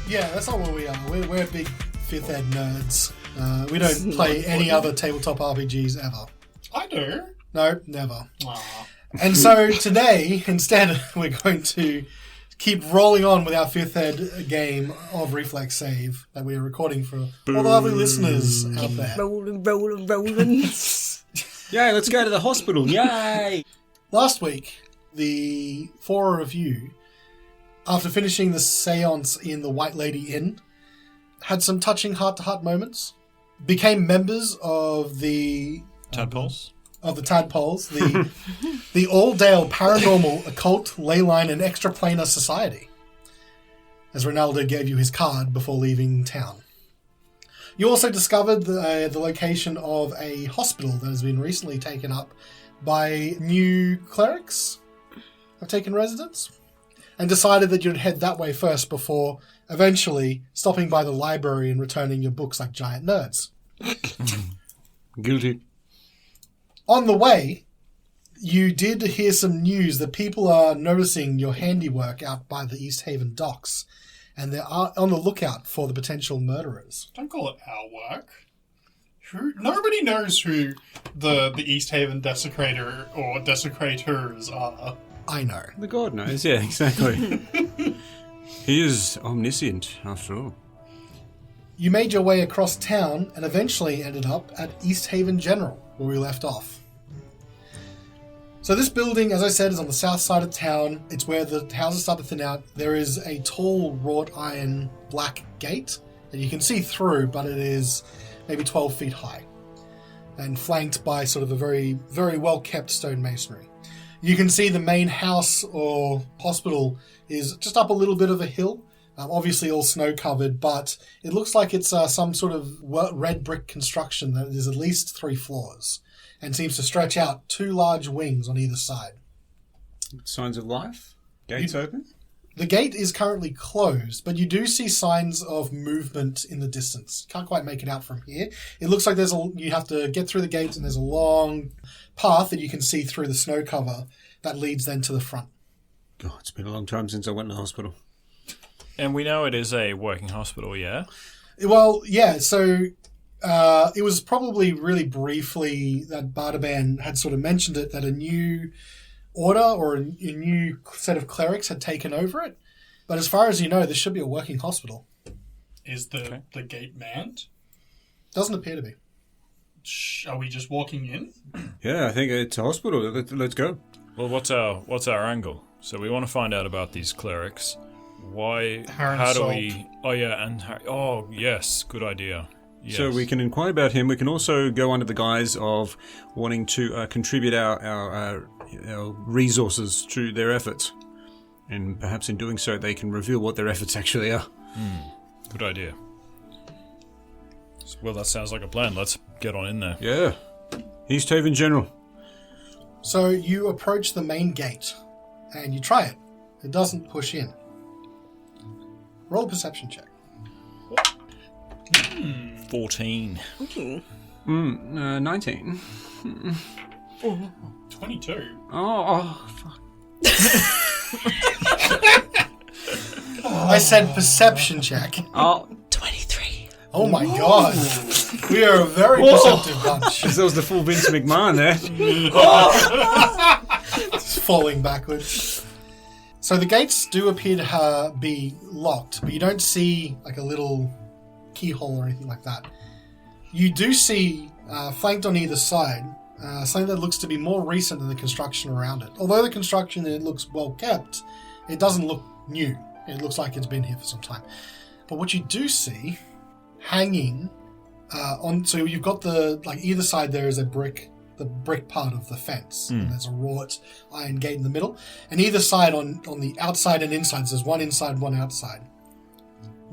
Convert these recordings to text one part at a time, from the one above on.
Yeah, that's not what we are. We're big 5th Ed nerds. We don't play any other tabletop RPGs ever. I do. No, never. Aww. And so today, instead, we're going to keep rolling on with our 5th Ed game of Reflex Save that we are recording for all the lovely listeners out there. Rolling. Yay, let's go to the hospital. Yay! Last week, the 4 of you, after finishing the seance in the White Lady Inn, had some touching heart-to-heart moments, became members of the... Tadpoles? Of the Tadpoles, the All-Dale Paranormal Occult Leyline and Extraplanar Society, as Ronaldo gave you his card before leaving town. You also discovered the location of a hospital that has been recently taken up by new clerics, have taken residence, and decided that you'd head that way first before eventually stopping by the library and returning your books like giant nerds. Guilty. On the way, you did hear some news that people are noticing your handiwork out by the Easthaven docks, and they are on the lookout for the potential murderers. Don't call it our work. Nobody knows who the Easthaven desecrator or desecrators are. I know. The god knows, yeah, exactly. He is omniscient, after all. You made your way across town and eventually ended up at Easthaven General, where we left off. So this building, as I said, is on the south side of town. It's where the houses start to thin out. There is a tall wrought iron black gate that you can see through, but it is maybe 12 feet high and flanked by sort of a very, very well-kept stone masonry. You can see the main house or hospital is just up a little bit of a hill, obviously all snow-covered, but it looks like it's some sort of red brick construction that is at least 3 floors and seems to stretch out 2 large wings on either side. Signs of life? Gates open? The gate is currently closed, but you do see signs of movement in the distance. Can't quite make it out from here. It looks like you have to get through the gates, and there's a long path that you can see through the snow cover that leads then to the front. God, it's been a long time since I went to the hospital. And we know it is a working hospital, yeah? Well, yeah, so it was probably really briefly that Bardaban had sort of mentioned it, that a new order or a new set of clerics had taken over it. But as far as you know, this should be a working hospital. Is the gate manned? Doesn't appear to be. Are we just walking in? Yeah, I think it's a hospital. Let's go. Well, what's our angle? So we want to find out about these clerics. Why? Harrin how do Saulk. we? Oh yeah, and oh yes, good idea. Yes. So we can inquire about him. We can also go under the guise of wanting to contribute our resources to their efforts. And perhaps in doing so, they can reveal what their efforts actually are. Good idea. Well, that sounds like a plan. Let's get on in there. Yeah. Easthaven General. So you approach the main gate, and you try it. It doesn't push in. Roll a perception check. 14. 19. 22. Oh, fuck. I said perception check. Oh, 23. Oh my god. We are a very perceptive bunch. that was the full Vince McMahon there. It's falling backwards. So the gates do appear to be locked, but you don't see like a little keyhole or anything like that. You do see, flanked on either side, something that looks to be more recent than the construction around it. Although the construction, it looks well kept, it doesn't look new. It looks like it's been here for some time. But what you do see, hanging so you've got either side there is the brick part of the fence. And there's a wrought iron gate in the middle. And either side on the outside and inside, so there's one inside, one outside.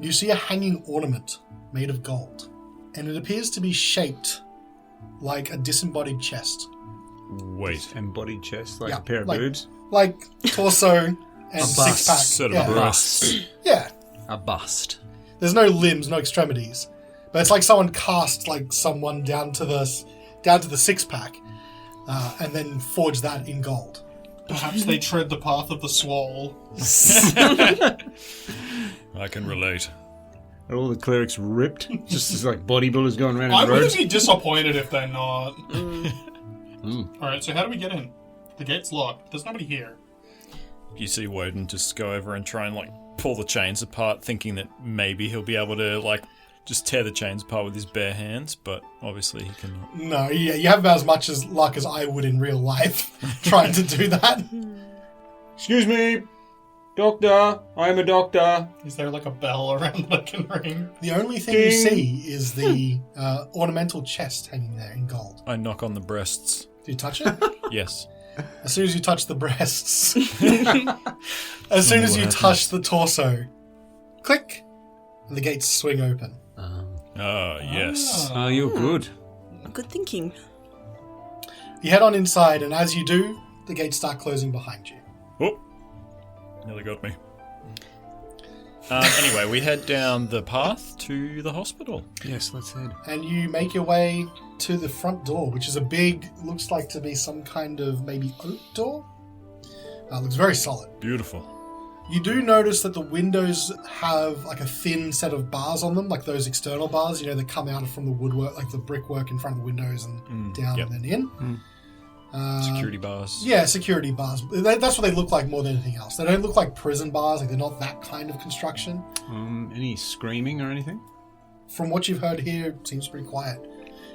You see a hanging ornament made of gold. And it appears to be shaped like a disembodied chest. Wait. Embodied chest, like Yeah, a pair of like- boobs. Like torso and bust. six-pack. Sort of yeah. a breast. Yeah. A bust. There's no limbs, no extremities. But it's like someone cast like someone down to the six-pack and then forged that in gold. Perhaps they tread the path of the swole. I can relate. Are all the clerics ripped? Just as like bodybuilders going around in I'm going robes? to be disappointed if they're not. Alright, so how do we get in? The gate's locked. There's nobody here. You see Wodun just go over and try and like pull the chains apart, thinking that maybe he'll be able to like just tear the chains apart with his bare hands, but obviously he cannot. No, yeah, you have about as much as luck as I would in real life trying to do that. Excuse me, doctor. I'm a doctor. Is there like a bell around that I can ring? The only thing you see is the ornamental chest hanging there in gold. I knock on the breasts. Do you touch it? Yes. As soon as you touch the breasts, as soon as you touch the torso, click, and the gates swing open. Yes. You're good. Good thinking. You head on inside, and as you do, the gates start closing behind you. Oh, nearly got me. Anyway, we head down the path to the hospital. Yes, let's head. And you make your way to the front door, which is a big, looks like to be some kind of maybe oak door. Looks very solid. Beautiful. You do notice that the windows have like a thin set of bars on them, like those external bars, that come out from the woodwork, like the brickwork in front of the windows and down yep. and then in. Security bars. Yeah, security bars. That's what they look like more than anything else. They don't look like prison bars, like they're not that kind of construction. Any screaming or anything? From what you've heard here, it seems pretty quiet.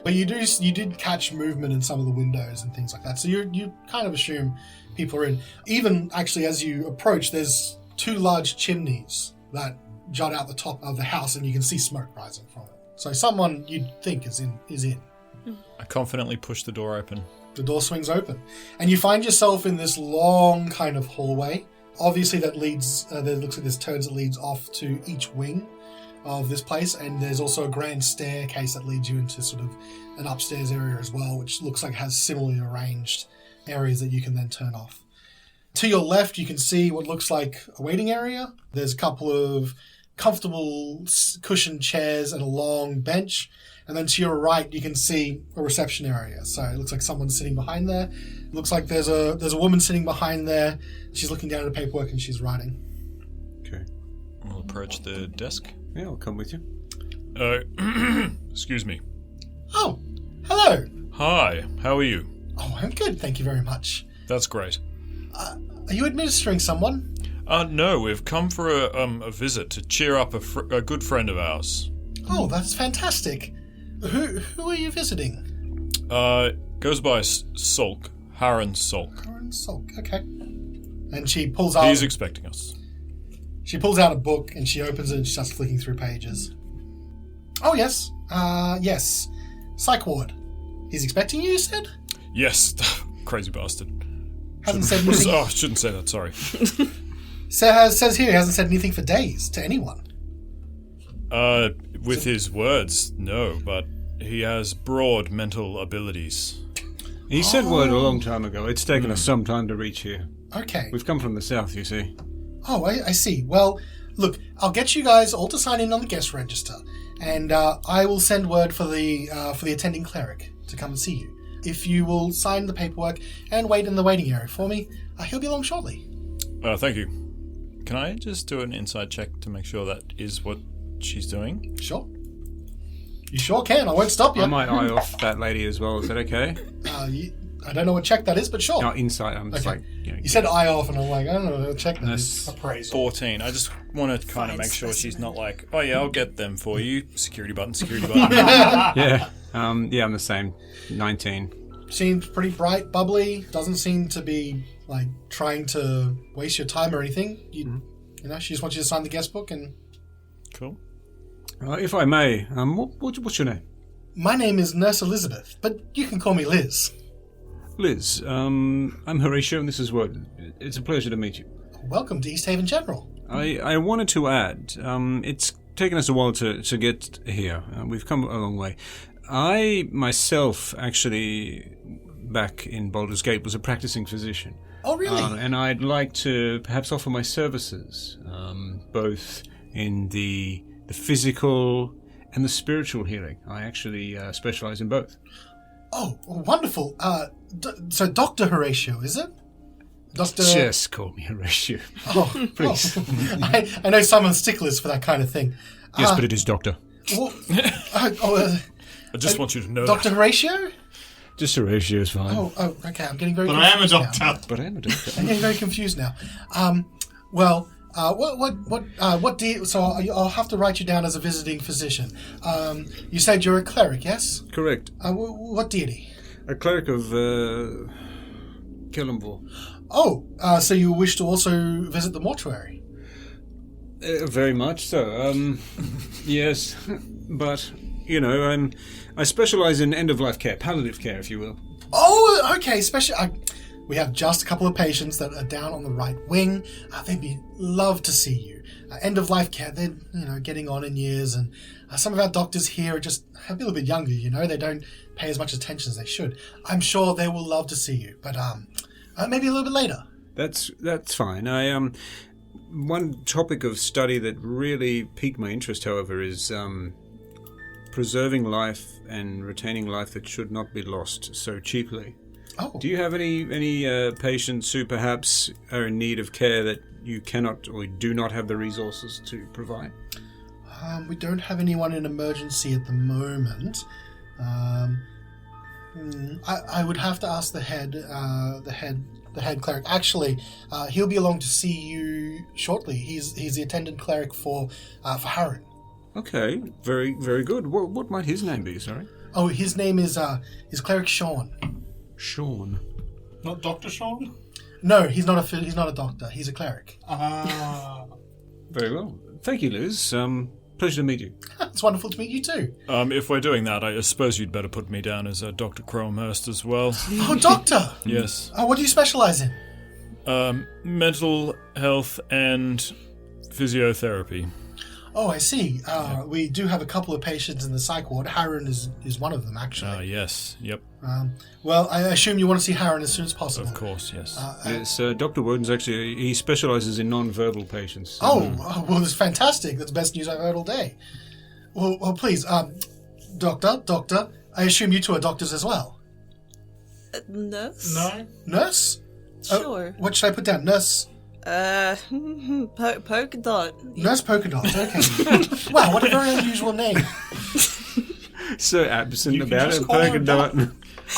But you did catch movement in some of the windows and things like that, so you kind of assume people are in. Even actually, as you approach, there's 2 large chimneys that jut out the top of the house, and you can see smoke rising from it. So someone you'd think is in. I confidently push the door open. The door swings open, and you find yourself in this long kind of hallway. Obviously, that leads. There looks like there's turns that leads off to each wing of this place, and there's also a grand staircase that leads you into sort of an upstairs area as well, which looks like has similarly arranged areas that you can then turn off. To your left, you can see what looks like a waiting area. There's a couple of comfortable cushioned chairs and a long bench. And then to your right, you can see a reception area. So it looks like someone's sitting behind there. It looks like there's a woman sitting behind there. She's looking down at the paperwork and she's writing. Okay. We'll approach the desk. Yeah, I'll come with you. Excuse me. Oh, hello. Hi, how are you? Oh, I'm good, thank you very much. That's great. Are you administering someone? No, we've come for a visit to cheer up a good friend of ours. Oh, that's fantastic. Who are you visiting? Goes by Saulk. Harrin Saulk. Harrin Saulk, okay. And she pulls out... He's expecting us. She pulls out a book and she opens it and she starts flicking through pages. Oh, yes. Yes. Psych ward. He's expecting you, you said? Yes. Crazy bastard. Hasn't said anything. Oh, shouldn't say that, sorry. Says here he hasn't said anything for days to anyone. With his words, no, but he has broad mental abilities. He said word a long time ago. It's taken us some time to reach here. Okay. We've come from the south, you see. Oh, I see. Well, look, I'll get you guys all to sign in on the guest register, and I will send word for the attending cleric to come and see you. If you will sign the paperwork and wait in the waiting area for me, he'll be along shortly. Thank you. Can I just do an inside check to make sure that is what she's doing? Sure. You sure can. I won't stop you. I might eye off that lady as well. Is that okay? I don't know what check that is, but sure. No, insight. I'm just Okay. like... You said eye off, and I'm like, I don't know what check that is. Appraisal. 14. I just want to kind of Fine make sure specimen. she's not like, oh yeah, I'll get them for you. Security button, security button. Yeah. Yeah, I'm the same. 19. Seems pretty bright, bubbly. Doesn't seem to be like trying to waste your time or anything. You know, she just wants you to sign the guest book. And Cool. If I may, what's your name? my name is Nurse Elizabeth, but you can call me Liz. Liz. I'm Horacio, and this is Wodun. It's a pleasure to meet you. Welcome to Easthaven General. I wanted to add, it's taken us a while to get here. We've come a long way. I, myself, actually, back in Baldur's Gate, was a practicing physician. Oh, really? And I'd like to perhaps offer my services, both in the physical and the spiritual healing. I actually specialize in both. Oh, wonderful. So Dr. Horacio, is it? Dr. Just call me Horacio. Oh, Please. I know some are sticklers for that kind of thing. Yes, but it is Doctor. Well, I just want you to know Dr. that. Horatio? Just Horatio is fine. Oh, okay. I'm getting very But I am a confused now. doctor. But I am a doctor. I'm getting very confused now. What do you... So I'll have to write you down as a visiting physician. You said you're a cleric, yes? Correct. What deity? A cleric of Callan. Oh, so you wish to also visit the mortuary? Very much so. Yes, but I specialise in end-of-life care, palliative care, if you will. Oh, okay. We have just a couple of patients that are down on the right wing. They'd love to see you. End-of-life care, they're getting on in years, and some of our doctors here are just a little bit younger, They don't pay as much attention as they should. I'm sure they will love to see you, but maybe a little bit later. That's fine. One topic of study that really piqued my interest, however, is preserving life and retaining life that should not be lost so cheaply. Oh. Do you have any patients who perhaps are in need of care that you cannot or do not have the resources to provide? We don't have anyone in emergency at the moment. I would have to ask the head cleric. Actually, he'll be along to see you shortly. He's the attendant cleric for Harrin. Okay, very very good. What might his name be? Sorry. Oh, his name is cleric Sean. Sean. Not Dr. Sean? No, he's not a doctor. He's a cleric. Very well. Thank you, Liz. Pleasure to meet you. It's wonderful to meet you too. If we're doing that, I suppose you'd better put me down as Dr. Cromhurst as well. Oh, doctor! Yes. What do you specialise in? Mental health and physiotherapy. Oh, I see. We do have a couple of patients in the psych ward. Harrin is one of them, actually. Yes. Yep. Well, I assume you want to see Harrin as soon as possible. Of course, yes. Yes, Dr. Wodun's actually, he specialises in non-verbal patients. Well, that's fantastic. That's the best news I've heard all day. Well, please, Doctor, I assume you two are doctors as well? Nurse? No? Nurse? Sure. What should I put down? Nurse? Polka dot. Nurse Polka Dot, okay. Wow, what a very unusual name. So absent You can about just it. call her Polka dot.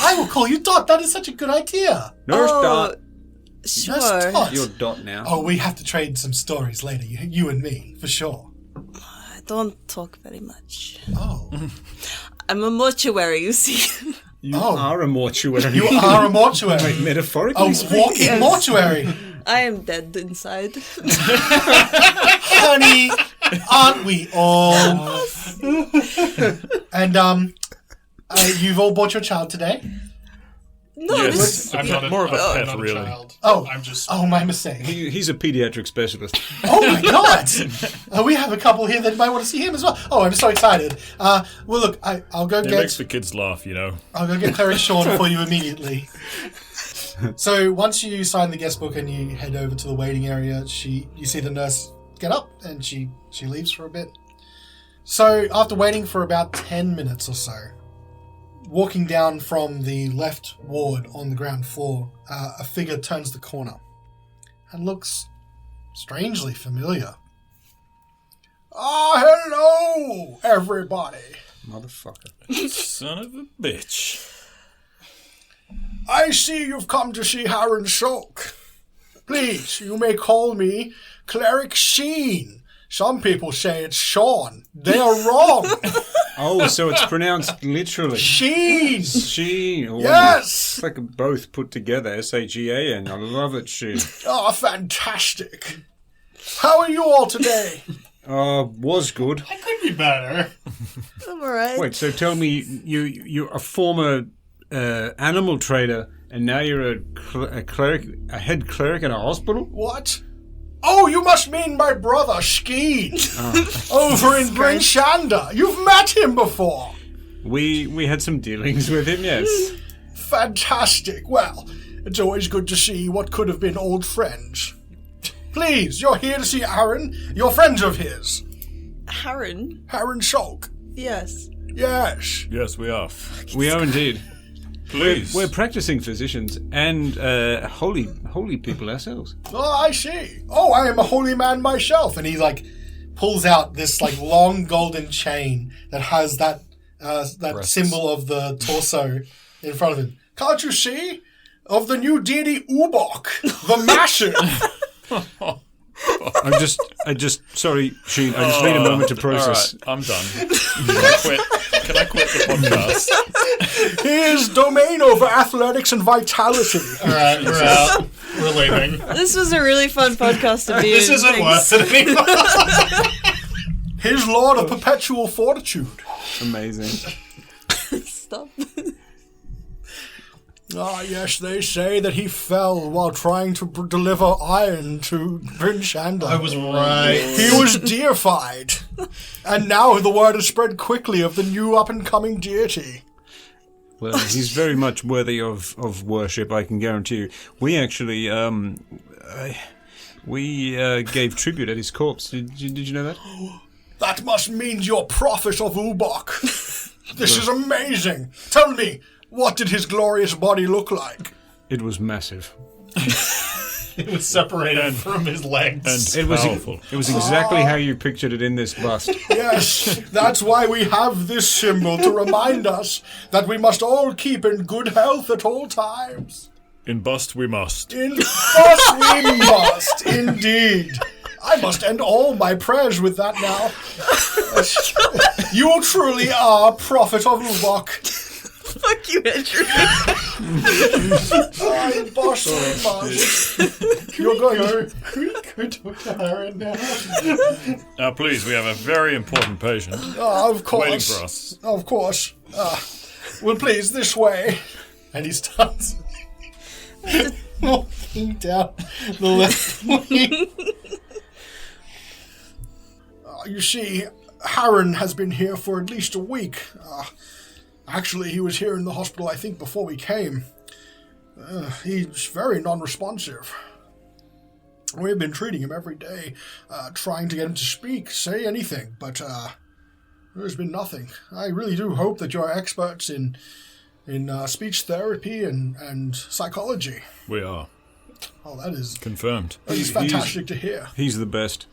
I will call you Dot. That is such a good idea. Nurse Dot. Sure. Nurse Dot. You're Dot now. Oh, we have to trade some stories later, you and me, for sure. I don't talk very much. Oh. I'm a mortuary, you see. You are a mortuary. You are a mortuary. Wait, metaphorically? A walking Yes. mortuary. I am dead inside. Honey, aren't we all? And, you've all bought your child today? No, Yes. I'm not More of a I'm pet, not a really. child. Oh. I'm just... Oh, my mistake. He's a pediatric specialist. Oh, my God. We have a couple here that might want to see him as well. Oh, I'm so excited. Well, look, I'll go It get... makes the kids laugh, I'll go get Cleric Sean for you immediately. So once you sign the guest book and you head over to the waiting area, you see the nurse get up and she leaves for a bit. So after waiting for about 10 minutes or so, walking down from the left ward on the ground floor, a figure turns the corner and looks strangely familiar. Hello, everybody. Motherfucker. Son of a bitch. I see you've come to see Harrin Saulk. Please, you may call me Cleric Sheen. Some people say it's Sean. They are wrong. Oh, so it's pronounced literally. Sheen. Sheen. Oh, Yes. It's like both put together. S-A-G-A-N. I love it, Sheen. Oh, fantastic. How are you all today? Was good. I could be better. I'm alright. Wait, so tell me, you're a former animal trader, and now you're a cleric, a head cleric in a hospital? What? Oh, you must mean my brother, Skeen. Over in Bryn Shanda. You've met him before. We had some dealings with him, yes. Fantastic. Well, it's always good to see what could have been old friends. Please, you're here to see Aaron. You're friends of his. Harrin? Harrin Saulk. Yes. Yes. Yes, we are. We are indeed. Please. We're practicing physicians and holy people ourselves. Oh, I see. Oh, I am a holy man myself. And he, like, pulls out this, like, long golden chain that has that symbol of the torso in front of him. Can't you see? Of the new deity Ubok, the Massive. I just, sorry, Sheen, I just need a moment to process. All right, I'm done. Can I quit the podcast? His domain over athletics and vitality. All right, we're out. We're leaving. This was a really fun podcast to be This in. isn't Thanks. worth it anymore. His lord of perpetual fortitude. Amazing. Stop. Ah, yes, they say that he fell while trying to deliver iron to Prince Shanda. I was right. He was deified. And now the word has spread quickly of the new up-and-coming deity. Well, he's very much worthy of worship, I can guarantee you. We actually, gave tribute at his corpse. Did you know that? That must mean you're prophet of Ubok. This is amazing. Tell me, what did his glorious body look like? It was massive. It was separated from his legs. And It was powerful. it was exactly how you pictured it in this bust. Yes, that's why we have this symbol to remind us that we must all keep in good health at all times. In bust we must. In us we must, indeed. I must end all my prayers with that now. You truly are prophet of Ubok. Fuck you, Andrew. I boss we must. You're going to... Can we go talk to Harrin now? Now, please, we have a very important patient Of course. waiting for us. Of course. Well, please, this way. And he starts walking down the left wing. You see, Harrin has been here for at least a week. Actually, he was here in the hospital, I think, before we came. He's very non-responsive. We've been treating him every day, trying to get him to speak, say anything, but there's been nothing. I really do hope that you're experts in speech therapy and psychology. We are. Oh, that is Confirmed. fantastic to hear. He's the best.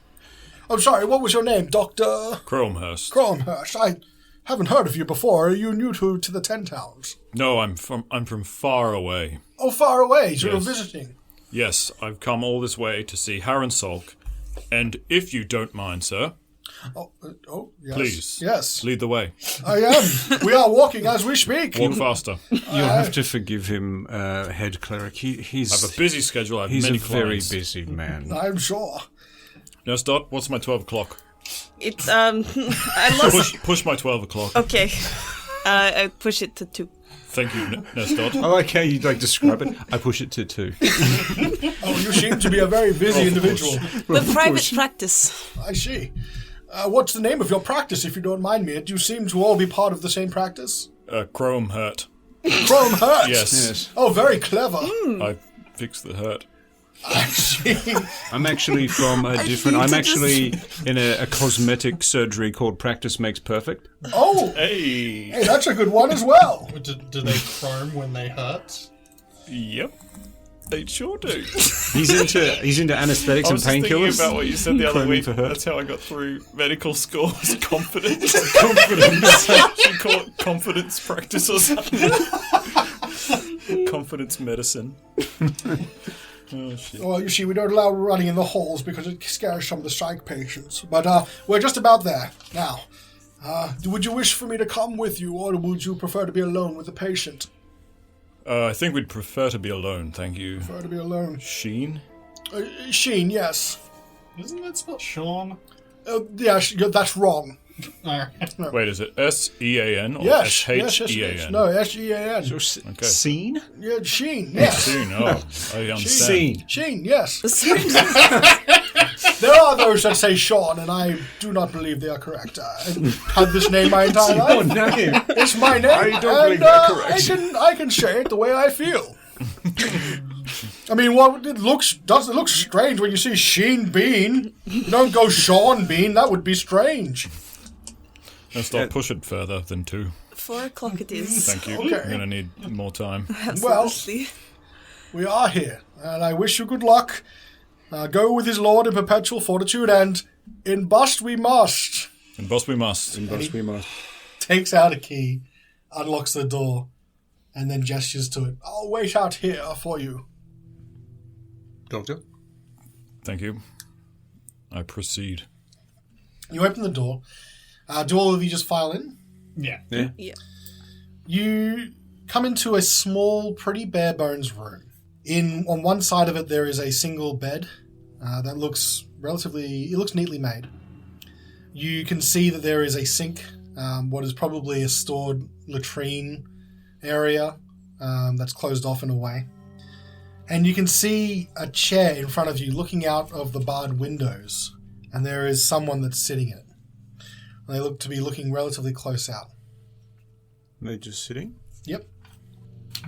I'm sorry, what was your name, Dr. Cromhurst. Cromhurst? I haven't heard of you before. Are you new to the Ten Towns? No, I'm from far away. Oh, far away, so you're Yes. visiting. Yes, I've come all this way to see Harrin Saulk, and if you don't mind, sir, Yes. please, Yes, lead the way. I am. We are walking as we speak. Walk faster. You'll have to forgive him, head cleric. He's I have a busy schedule. I have he's many a very clients. busy man. I'm sure. Nurse Dot, what's my 12 o'clock? It's I lost. Push my 12 o'clock. Okay. I push it to 2. Thank you, Nurse Dot. I like how you describe it. I push it to 2. Oh, you seem to be a very busy individual. But private practice. I see. What's the name of your practice, if you don't mind me? Do you seem to all be part of the same practice? Chrome hurt. Chrome hurt. Yes. Oh, very clever. I fixed the hurt. I see. I'm actually from a different. need I'm to actually in a cosmetic surgery called Practice Makes Perfect. Oh, Hey. hey, that's a good one as well. Do they chrome when they hurt? Yep. They sure do. He's into anesthetics I and was just thinking painkillers. about what you said the other Chroming week. for hurt. That's how I got through medical school. Was confidence. Confidence. You call it confidence practice or something. Confidence medicine. Oh shit. Well, you see, we don't allow running in the halls because it scares some of the psych patients. But we're just about there now. Would you wish for me to come with you, or would you prefer to be alone with the patient? I think we'd prefer to be alone, thank you. Prefer to be alone. Sheen? Sheen, yes. Isn't that spelled Sean? Yes, that's wrong. Alright. Wait, is it S-E-A-N or Yes, S-H-E-A-N? No, S-E-A-N. Okay. Scene? Yeah, Sheen, yes. Sheen, oh, I understand. Scene. Sheen, yes. There are those that say Sean, and I do not believe they are correct. I've had this name my entire life. name. It's my name, I don't believe and they're correct. I can say it the way I feel. I mean, it looks strange when you see Sheen Bean. You don't go Sean Bean. That would be strange. Let's not push it further than 2. 4 o'clock it is. Thank you. Okay. I'm going to need more time. Absolutely. We are here, and I wish you good luck. Go with his lord in perpetual fortitude, and in bust we must. And boss we must. Thus we must. Takes out a key, unlocks the door, and then gestures to it. I'll wait out here for you. Doctor? Thank you. I proceed. You open the door. Do all of you just file in? Yeah. Yeah. Yeah. You come into a small, pretty bare bones room. On one side of it, there is a single bed that looks neatly made. You can see that there is a sink, what is probably a stored latrine area that's closed off in a way. And you can see a chair in front of you looking out of the barred windows, and there is someone that's sitting in it. They look to be looking relatively close out. They're just sitting? Yep.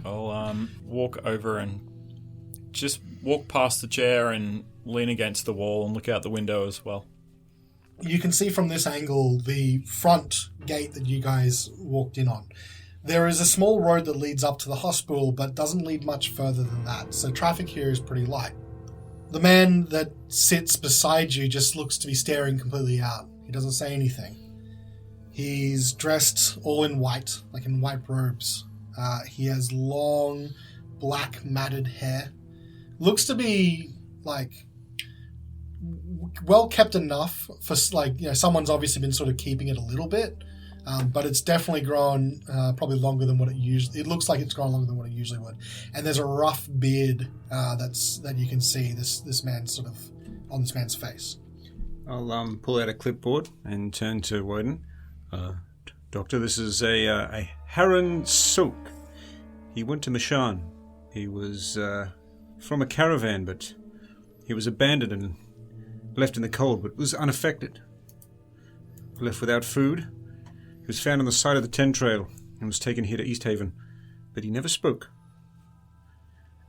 I'll walk over and just walk past the chair and lean against the wall and look out the window as well. You can see from this angle the front gate that you guys walked in on. There is a small road that leads up to the hospital, but doesn't lead much further than that, so traffic here is pretty light. The man that sits beside you just looks to be staring completely out. He doesn't say anything. He's dressed all in white, like in white robes. He has long, black, matted hair. Looks to be, like, well kept enough for, like, someone's obviously been sort of keeping it a little bit, but it's definitely grown probably longer than what it usually... It looks like it's grown longer than what it usually would. And there's a rough beard that you can see this man's sort of on this man's face. I'll pull out a clipboard and turn to Wodun. Doctor, this is a Harrin Saulk. He went to Mishan. He was from a caravan, but he was abandoned and left in the cold, but was unaffected. Left without food. He was found on the side of the Ten Trail and was taken here to Easthaven, but he never spoke.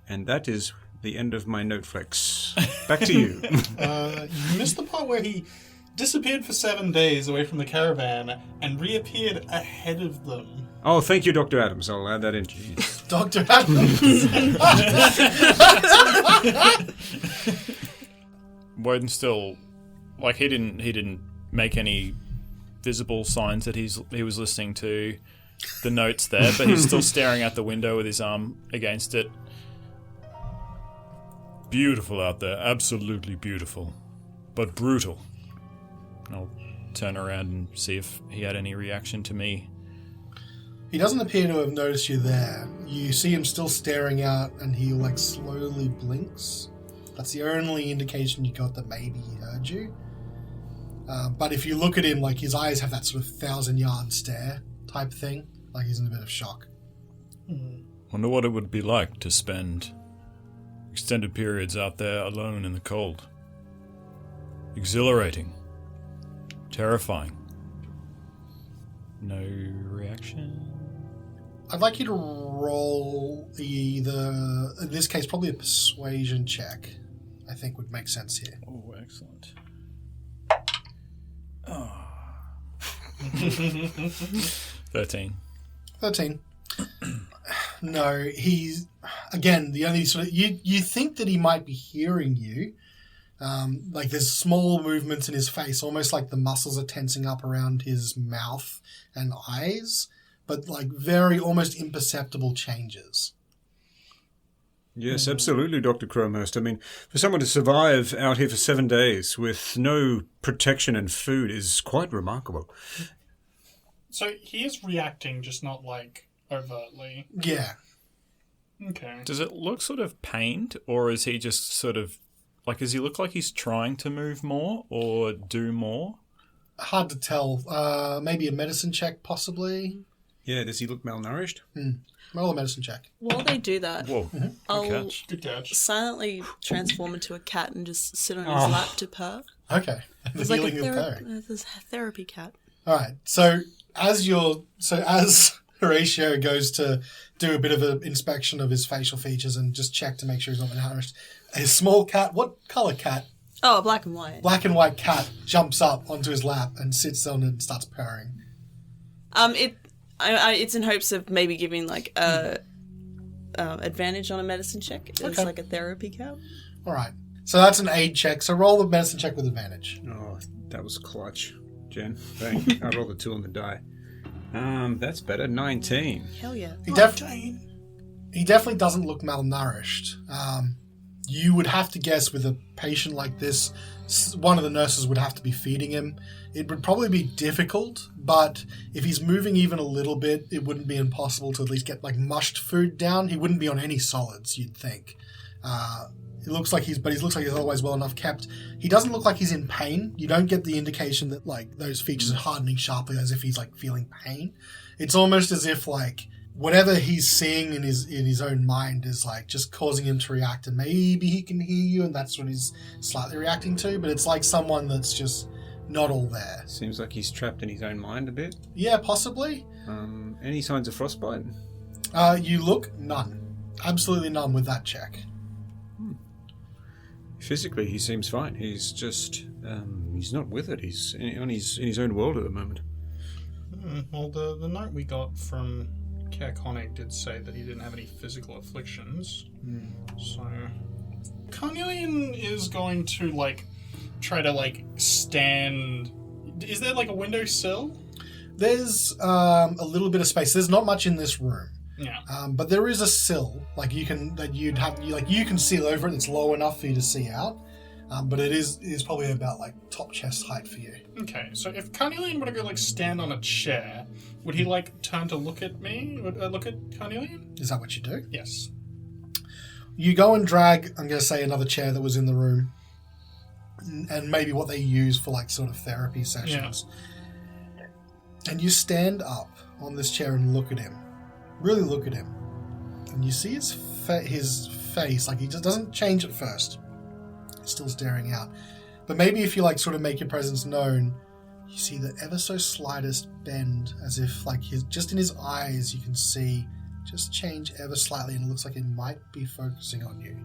And that is the end of my note flex. Back to you. You missed the part where he disappeared for 7 days away from the caravan and reappeared ahead of them. Oh, thank you, Dr. Adams. I'll add that in. Jeez. Dr. Adams. Wodun still, like, he didn't make any visible signs that he was listening to the notes there, but he's still staring out the window with his arm against it. Beautiful out there, absolutely beautiful, but brutal. I'll turn around and see if he had any reaction to me. He doesn't appear to have noticed you there. You see him still staring out, and he like slowly blinks. That's the only indication you got that maybe he heard you. But if you look at him, like, his eyes have that sort of 1,000-yard stare type thing. Like he's in a bit of shock. Wonder what it would be like to spend extended periods out there alone in the cold. Exhilarating. Terrifying. No reaction? I'd like you to roll either, in this case, probably a persuasion check. I think would make sense here. Oh, excellent. 13. 13. No, he's... Again, the only sort of... You think that he might be hearing you. Like, there's small movements in his face, almost like the muscles are tensing up around his mouth and eyes, but, like, very almost imperceptible changes. Yes, absolutely, Dr. Cromhurst. I mean, for someone to survive out here for 7 days with no protection and food is quite remarkable. So he is reacting, just not, like, overtly. Yeah. Okay. Does it look sort of pained, or is he just sort of... Like, does he look like he's trying to move more or do more? Hard to tell. Maybe a medicine check, possibly. Yeah, does he look malnourished? Roll a medicine check. While they do that, Whoa, I'll good catch. Good catch. silently transform into a cat and just sit on his lap to purr. Okay. The It's like a healing and purring. therapy cat. All right. So as Horatio goes to do a bit of an inspection of his facial features and just check to make sure he's not malnourished, a small cat, what colour cat? Oh, black and white. Black and white cat jumps up onto his lap and sits on it and starts purring. It's in hopes of maybe giving like a advantage on a medicine check. It's Okay. like a therapy count. All right. So that's an aid check. So roll the medicine check with advantage. Oh, that was clutch, Jen. I rolled a 2 on the die. That's better. 19. Hell yeah. He definitely doesn't look malnourished. You would have to guess with a patient like this, one of the nurses would have to be feeding him. It would probably be difficult, but if he's moving even a little bit, it wouldn't be impossible to at least get like mushed food down. He wouldn't be on any solids, you'd think. He looks like he's otherwise well enough kept. He doesn't look like he's in pain. You don't get the indication that like those features are hardening sharply as if he's like feeling pain. It's almost as if like whatever he's seeing in his own mind is like just causing him to react, and maybe he can hear you, and that's what he's slightly reacting to. But it's like someone that's just not all there. Seems like he's trapped in his own mind a bit. Yeah, possibly. Any signs of frostbite? You look none. Absolutely none with that check. Physically, he seems fine. He's just, he's not with it. He's in his own world at the moment. Well, the note we got from Koenig did say that he didn't have any physical afflictions. So, Carnelian is going to, like, try to, like, stand... Is there, like, a windowsill? There's a little bit of space. There's not much in this room. Yeah. But there is a sill, like you can see over it. It's low enough for you to see out, but it is probably about like top chest height for you. Okay, so if Carnelian were to go like stand on a chair, would he like turn to look at me? Look at Carnelian? Is that what you do? Yes. You go and drag, I'm going to say, another chair that was in the room, and maybe what they use for like sort of therapy sessions. Yeah. And you stand up on this chair and look at him. Really look at him, and you see his face. Like he just doesn't change at first. He's still staring out, but maybe if you like sort of make your presence known, you see the ever so slightest bend, as if like just in his eyes you can see just change ever slightly, and it looks like it might be focusing on you.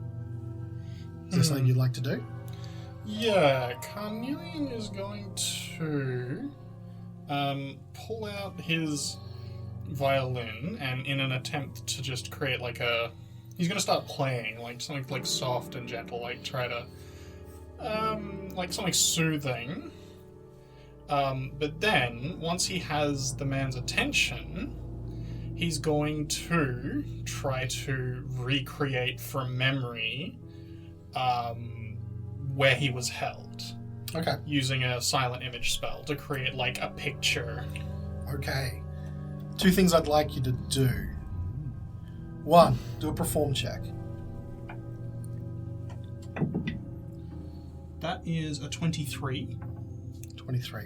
Is there something you'd like to do? Yeah, Carnelian is going to pull out his violin, and in an attempt to just create like he's gonna start playing like something like soft and gentle, like try to like something soothing, but then once he has the man's attention, he's going to try to recreate from memory where he was held. Okay. Using a silent image spell to create like a picture. Okay. 2 things I'd like you to do. 1, do a perform check. That is a 23. 23.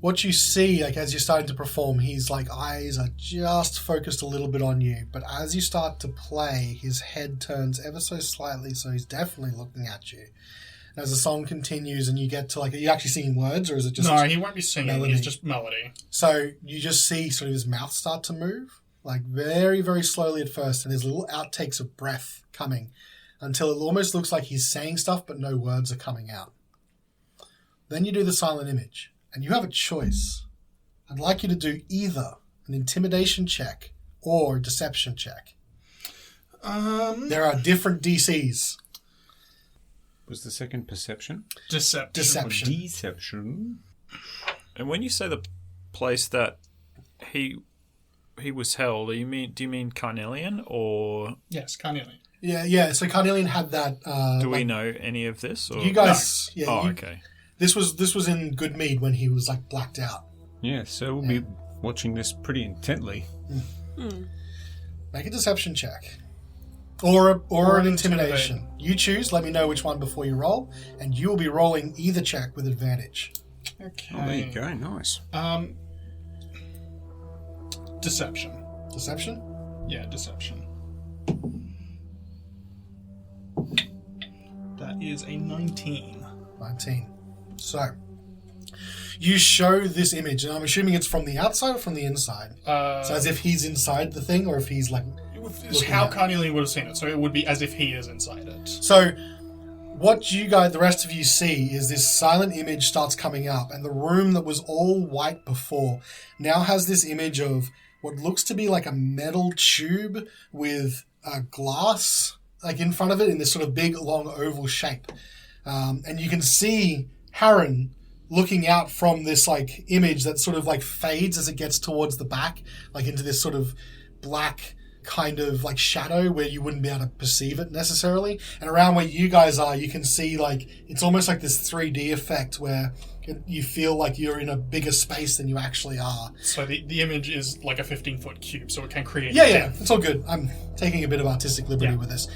What you see, like as you're starting to perform, his like eyes are just focused a little bit on you, but as you start to play, his head turns ever so slightly, so he's definitely looking at you. And as the song continues and you get to like, are you actually singing words, or is it just... No, he won't be singing, melody? It's just melody. So you just see sort of his mouth start to move, like very, very slowly at first, and there's little outtakes of breath coming until it almost looks like he's saying stuff, but no words are coming out. Then you do the silent image, and you have a choice. I'd like you to do either an intimidation check or a deception check. There are different DCs. Was the second perception? Deception. Deception. And when you say the place that he was held, do you mean Carnelian or? Yes, Carnelian. Yeah. So Carnelian had that. Do we know any of this? Or? You guys. No. Yeah. Okay. This was in Goodmead when he was like blacked out. Yeah. So we'll be watching this pretty intently. Make a deception check. Or an intimidation. You choose. Let me know which one before you roll, and you will be rolling either check with advantage. Okay. Oh, there you go. Nice. Deception. Deception? Yeah, deception. That is a 19. 19. So, you show this image, and I'm assuming it's from the outside or from the inside? So as if he's inside the thing, or if he's like... It's how Carnelian would have seen it, so it would be as if he is inside it. So, what you guys, the rest of you see, is this silent image starts coming up, and the room that was all white before now has this image of what looks to be like a metal tube with glass like in front of it in this sort of big, long oval shape. And you can see Harrin looking out from this like image that sort of like fades as it gets towards the back, like into this sort of black kind of like shadow where you wouldn't be able to perceive it necessarily. And around where you guys are, you can see like it's almost like this 3D effect where you feel like you're in a bigger space than you actually are. So the image is like a 15-foot cube, so it can create... Yeah, it's all good. I'm taking a bit of artistic liberty with this.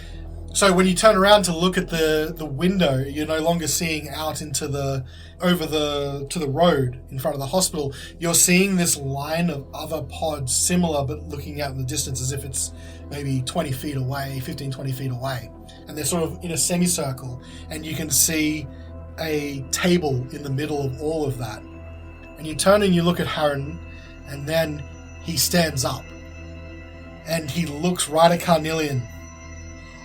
So when you turn around to look at the window, you're no longer seeing out into to the road in front of the hospital. You're seeing this line of other pods similar, but looking out in the distance as if it's maybe 20 feet away, 15, 20 feet away. And they're sort of in a semicircle, and you can see a table in the middle of all of that. And you turn and you look at Harrin, and then he stands up. And he looks right at Carnelian.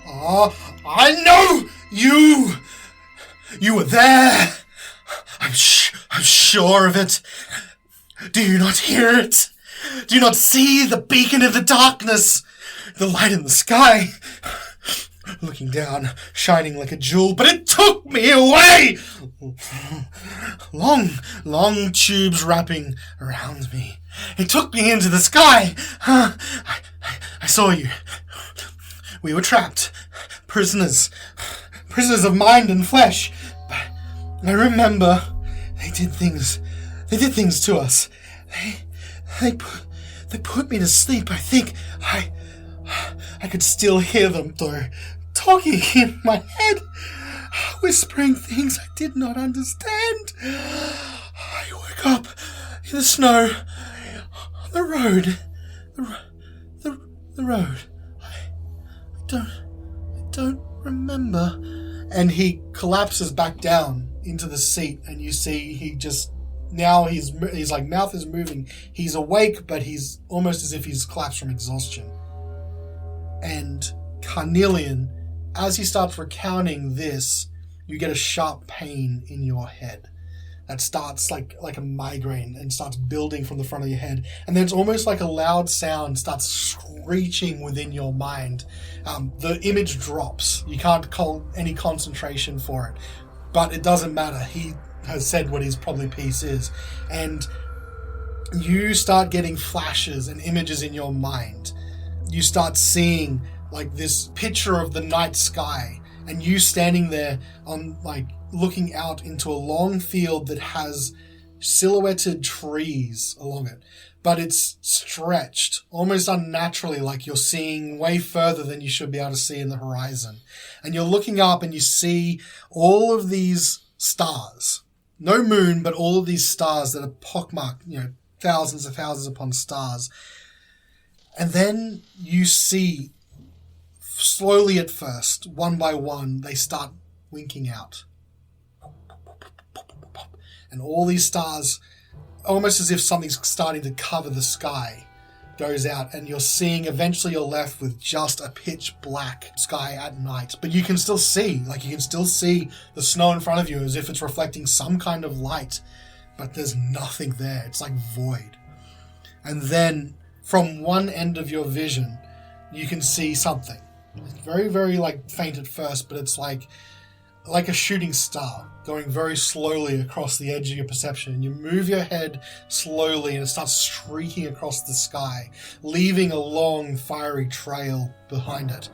I know you! You were there! I'm sure of it. Do you not hear it? Do you not see the beacon of the darkness? The light in the sky? Looking down, shining like a jewel, but it took me away! Long tubes wrapping around me. It took me into the sky. I saw you. We were trapped. Prisoners of mind and flesh. But I remember they did things to us. They put me to sleep. I think I could still hear them, though, talking in my head, whispering things I did not understand. I woke up in the snow, on the road. The road. I don't remember. And he collapses back down into the seat, and you see he's like, mouth is moving. He's awake, but he's almost as if he's collapsed from exhaustion. And Carnelian, as he starts recounting this, you get a sharp pain in your head that starts like a migraine and starts building from the front of your head. And then it's almost like a loud sound starts screeching within your mind. The image drops. You can't call any concentration for it. But it doesn't matter. He has said what his probably piece is. And you start getting flashes and images in your mind. You start seeing like this picture of the night sky, and you standing there on like looking out into a long field that has silhouetted trees along it, but it's stretched almost unnaturally, like you're seeing way further than you should be able to see in the horizon. And you're looking up and you see all of these stars, no moon, but all of these stars that are pockmarked, thousands upon stars. And then you see, slowly at first, one by one, they start winking out. And all these stars, almost as if something's starting to cover the sky, goes out, and you're seeing, eventually you're left with just a pitch black sky at night. But you can still see the snow in front of you as if it's reflecting some kind of light, but there's nothing there. It's like void. And then from one end of your vision, you can see something. It's very, very like faint at first, but it's like a shooting star going very slowly across the edge of your perception. You move your head slowly and it starts streaking across the sky, leaving a long fiery trail behind it.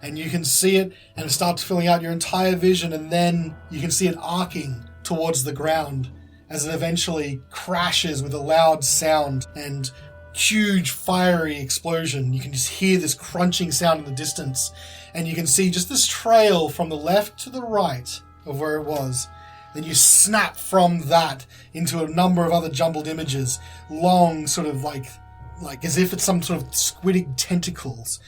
And you can see it, and it starts filling out your entire vision, and then you can see it arcing towards the ground as it eventually crashes with a loud sound and huge fiery explosion. You can just hear this crunching sound in the distance, and you can see just this trail from the left to the right of where it was. Then you snap from that into a number of other jumbled images, long sort of like as if it's some sort of squiddy tentacles,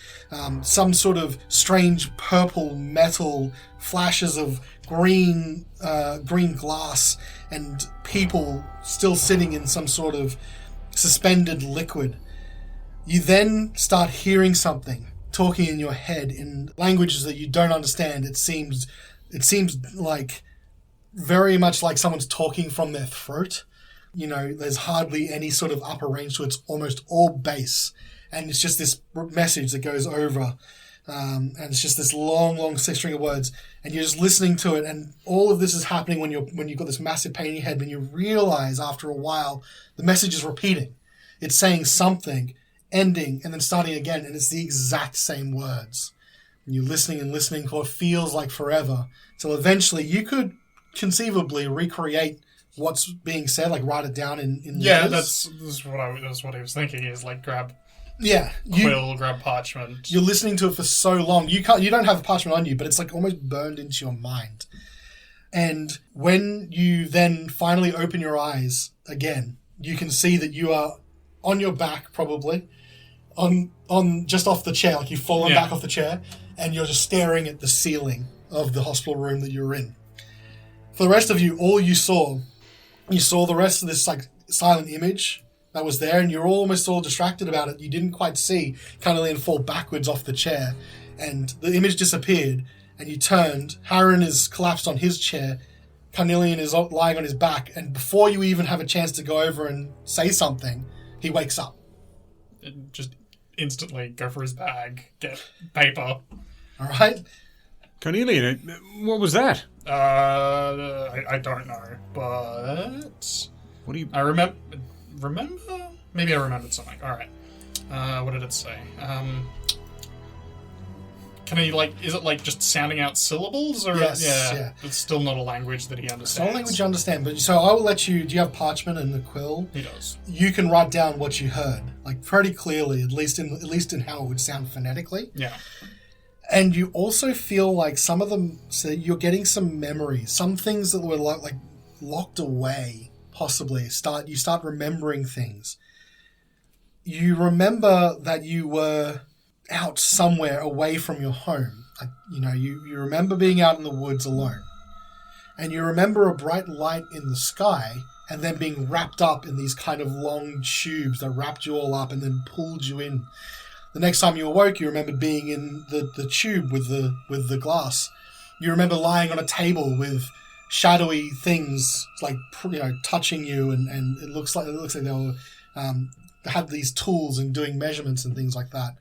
some sort of strange purple metal, flashes of green glass, and people still sitting in some sort of suspended liquid. You then start hearing something talking in your head in languages that you don't understand. It It seems like very much like someone's talking from their throat. You know, there's hardly any sort of upper range to it. It's almost all bass. And it's just this message that goes over. And it's just this long string of words. And you're just listening to it. And all of this is happening when you've got this massive pain in your head. When you realize after a while, the message is repeating. It's saying something, ending, and then starting again. And it's the exact same words. And you're listening and listening for what feels like forever. Till eventually you could conceivably recreate what's being said, like write it down in Yeah, letters. that's what I was thinking. Is like grab Yeah, quill, grab parchment. you're listening to it for so long. You don't have parchment on you, but it's like almost burned into your mind. And when you then finally open your eyes again, you can see that you are on your back, probably on just off the chair, like you've fallen back off the chair, and you're just staring at the ceiling of the hospital room that you're in. For the rest of you, all you saw the rest of this like silent image that was there, and you're almost all distracted about it. You didn't quite see Carnelian fall backwards off the chair, and the image disappeared, and you turned. Harrin is collapsed on his chair. Carnelian is lying on his back, and before you even have a chance to go over and say something, he wakes up. Just instantly go for his bag, get paper. All right? Carnelian, what was that? I don't know, but What do you... I remember. Maybe I remembered something. All right. What did it say? Can he is it like just sounding out syllables, or Yes, yeah. It's still not a language that he understands. It's not a language you understand, but so I will let you. Do you have parchment and a quill? He does. You can write down what you heard, like pretty clearly, at least in how it would sound phonetically. Yeah. And you also feel like some of them, so you're getting some memories, some things that were like locked away, possibly. You start remembering things. You remember that you were out somewhere away from your home. Like, you remember being out in the woods alone. And you remember a bright light in the sky and then being wrapped up in these kind of long tubes that wrapped you all up and then pulled you in. The next time you awoke, you remembered being in the tube with the glass. You remember lying on a table with shadowy things like touching you, and it looks like they were had these tools and doing measurements and things like that.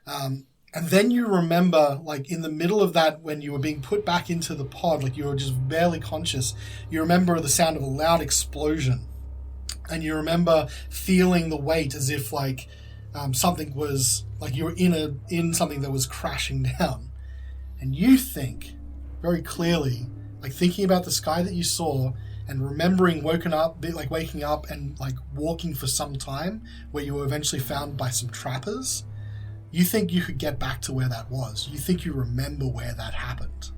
And then you remember, like in the middle of that, when you were being put back into the pod, like you were just barely conscious. You remember the sound of a loud explosion, and you remember feeling the weight as if like. Something was like you were in something that was crashing down, and you think very clearly, like thinking about the sky that you saw and remembering waking up and like walking for some time where you were eventually found by some trappers. You think you could get back to where that was. You think you remember where that happened.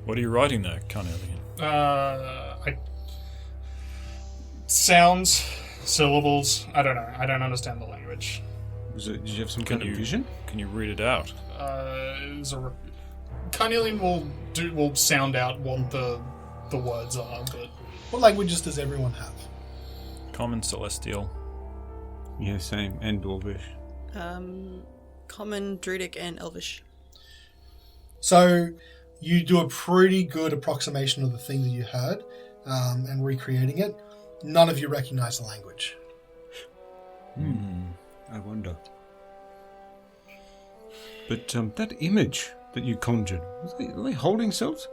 What are you writing there, Carnelian? Sounds, syllables. I don't know. I don't understand the language. Did you have some kind of vision? Can you read it out? Carnelian will sound out what the words are, but What languages does everyone have? Common, Celestial. Yeah, same. And Dwarvish. Common, Druidic, and Elvish. So you do a pretty good approximation of the thing that you heard, and recreating it. None of you recognize the language. I wonder. But that image that you conjured, are they holding cells?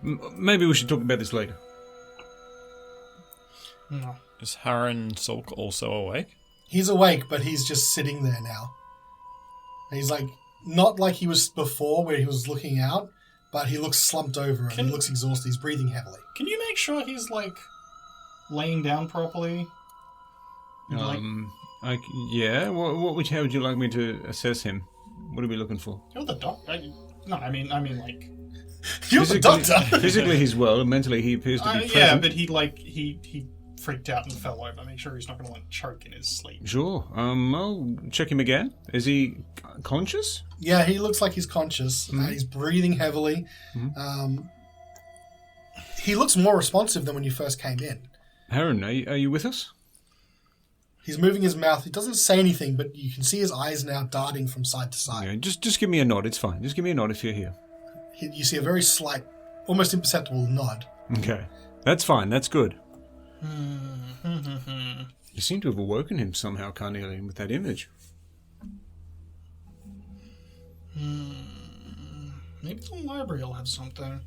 Maybe we should talk about this later. no. Is Harrin Saulk also awake? He's awake, but he's just sitting there now. He's like, not like he was before where he was looking out, but he looks slumped over and he looks exhausted. He's breathing heavily. Can you make sure he's laying down properly? Yeah. How would you like me to assess him? What are we looking for? You're the doctor. No, I mean like. You're the doctor! Physically he's well, and mentally he appears to be present. Yeah, but he freaked out and fell over. Make sure he's not going to choke in his sleep. Sure. I'll check him again. Is he conscious? Yeah, he looks like he's conscious. He's breathing heavily. He looks more responsive than when you first came in. Harrin, are you with us? He's moving his mouth. He doesn't say anything, but you can see his eyes now darting from side to side. Yeah, just give me a nod. It's fine. Just give me a nod if you're here. You see a very slight, almost imperceptible nod. Okay. That's fine. That's good. You seem to have awoken him somehow, Carnelian, with that image. Maybe the library will have something.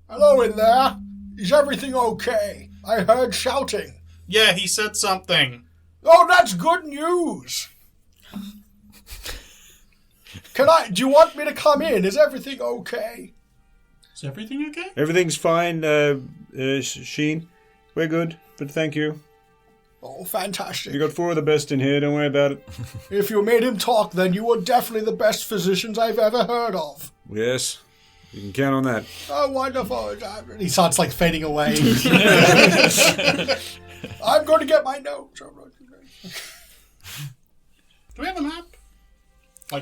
Hello in there. Is everything okay? I heard shouting. Yeah, he said something. Oh, that's good news. Do you want me to come in? Is everything okay? Is everything okay? Everything's fine, Sheen. We're good, but thank you. Oh, fantastic. You got 4 of the best in here. Don't worry about it. If you made him talk, then you were definitely the best physicians I've ever heard of. Yes. You can count on that. Oh, wonderful. He starts, fading away. I'm going to get my notes. Do we have a map?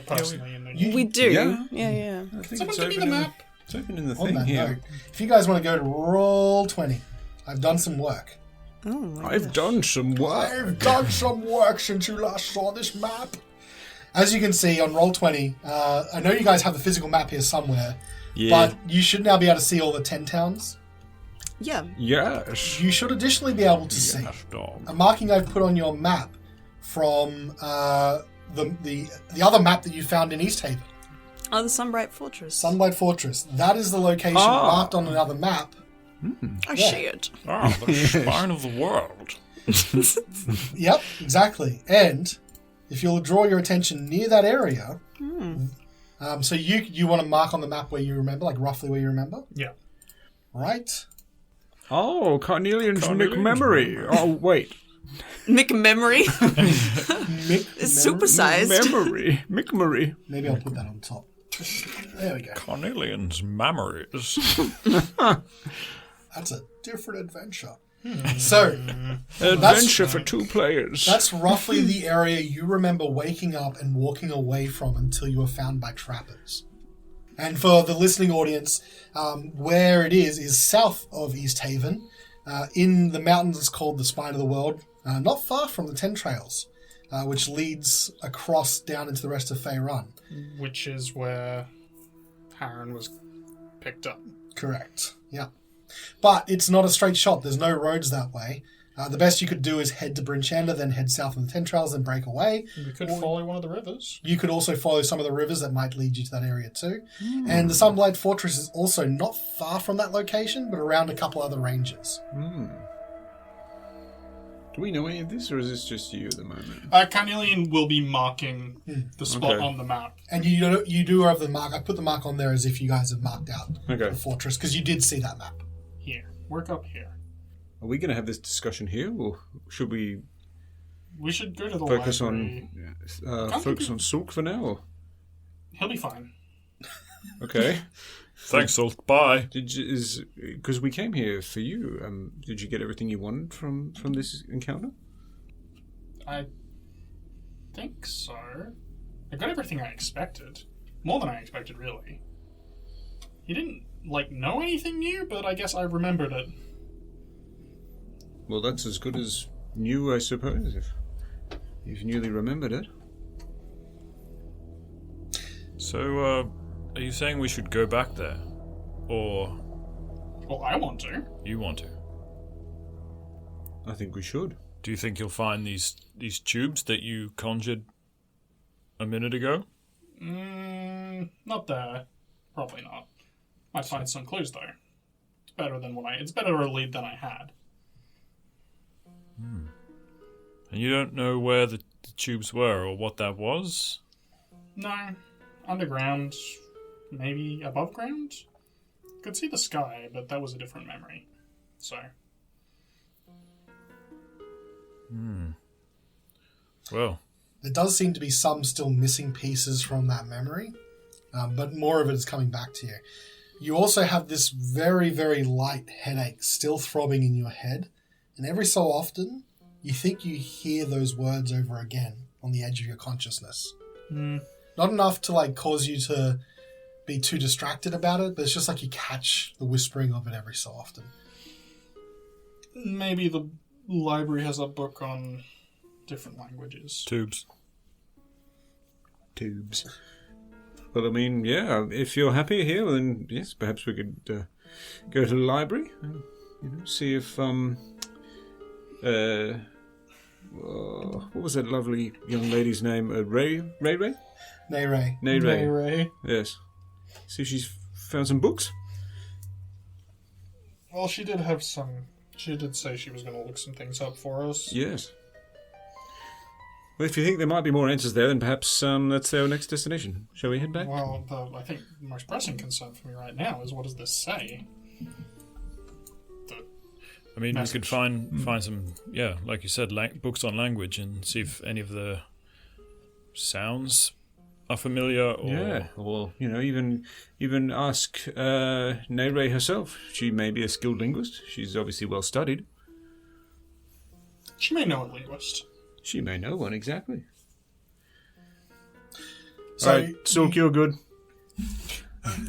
Personally, in the We do. Yeah. Yeah. I think Someone it's give me the open in map. It's open in the On thing that here. note, if you guys want to go to roll 20, I've done some work. Oh, my I've gosh. done some work. I've done some work since you last saw this map. As you can see on roll 20, I know you guys have the physical map here somewhere, but you should now be able to see all the 10 towns. Yeah. Yes. You should additionally be able to see Dog. a marking I've put on your map from the other map that you found in Easthaven. Oh, the Sunbright Fortress. Sunlight Fortress. That is the location marked on another map. I see it. The spine of the world. Yep, exactly. And if you'll draw your attention near that area, so you want to mark on the map where you remember, roughly where you remember? Yeah. Right? Oh, Carnelian's memory. Oh, wait. Mick Memory. Mick It's memory? supersized. Memory. Memory. Maybe I'll put that on top. There we go. Carnelian's memories. That's a different adventure. So, Adventure for 2 players. that's roughly the area you remember waking up and walking away from until you were found by trappers. And for the listening audience, where it is south of Easthaven, in the mountains called the Spine of the World, not far from the Ten Trails, which leads across down into the rest of Faerun. Which is where Harrin was picked up. Correct, yeah. But it's not a straight shot. There's no roads that way. The best you could do is head to Brinchanda, then head south on the Ten Trails and break away. We could follow one of the rivers. You could also follow some of the rivers that might lead you to that area too. And the Sunblight Fortress is also not far from that location, but around a couple other ranges. Do we know any of this, or is this just you at the moment? Carnelian will be marking the spot Okay. on the map. And you do have the mark. I put the mark on there as if you guys have marked out Okay. the fortress, because you did see that map. Here. Work up here. Are we going to have this discussion here, or should we We should go to the focus library. on Saulk for now? Or? He'll be fine. Okay. Thanks, Saulk. Bye. Because we came here for you. Did you get everything you wanted from this encounter? I think so. I got everything I expected. More than I expected, really. He didn't, know anything new, but I guess I remembered it. Well, that's as good as new, I suppose, if you've newly remembered it. So, are you saying we should go back there? Or Well, I want to. you want to? I think we should. Do you think you'll find these tubes that you conjured a minute ago? Not there. Probably not. Might find some clues, though. It's better than it's better a lead than I had. And you don't know where the tubes were or what that was? No. Underground. Maybe above ground? Could see the sky, but that was a different memory. So. Well, There does seem to be some still missing pieces from that memory, but more of it is coming back to you. You also have this very, very light headache still throbbing in your head, and every so often, you think you hear those words over again on the edge of your consciousness. Not enough to cause you to be too distracted about it, but it's just you catch the whispering of it every so often. Maybe the library has a book on different languages. Tubes. Well, I mean, yeah, if you're happy here, then yes, perhaps we could go to the library and see if what was that lovely young lady's name? Ray? Ray. Yes. See if she's found some books. Well, she did have some... She did say she was going to look some things up for us. Yes. Well, if you think there might be more answers there, then perhaps that's our next destination. Shall we head back? Well, I think the most pressing concern for me right now is what does this say? I mean, Message. we could find some, like you said, books on language and see if any of the sounds are familiar. Or... Yeah, or even ask Nere herself. She may be a skilled linguist. She's obviously well studied. She may know a linguist. She may know one, exactly. So, All right, Saulk, you're good.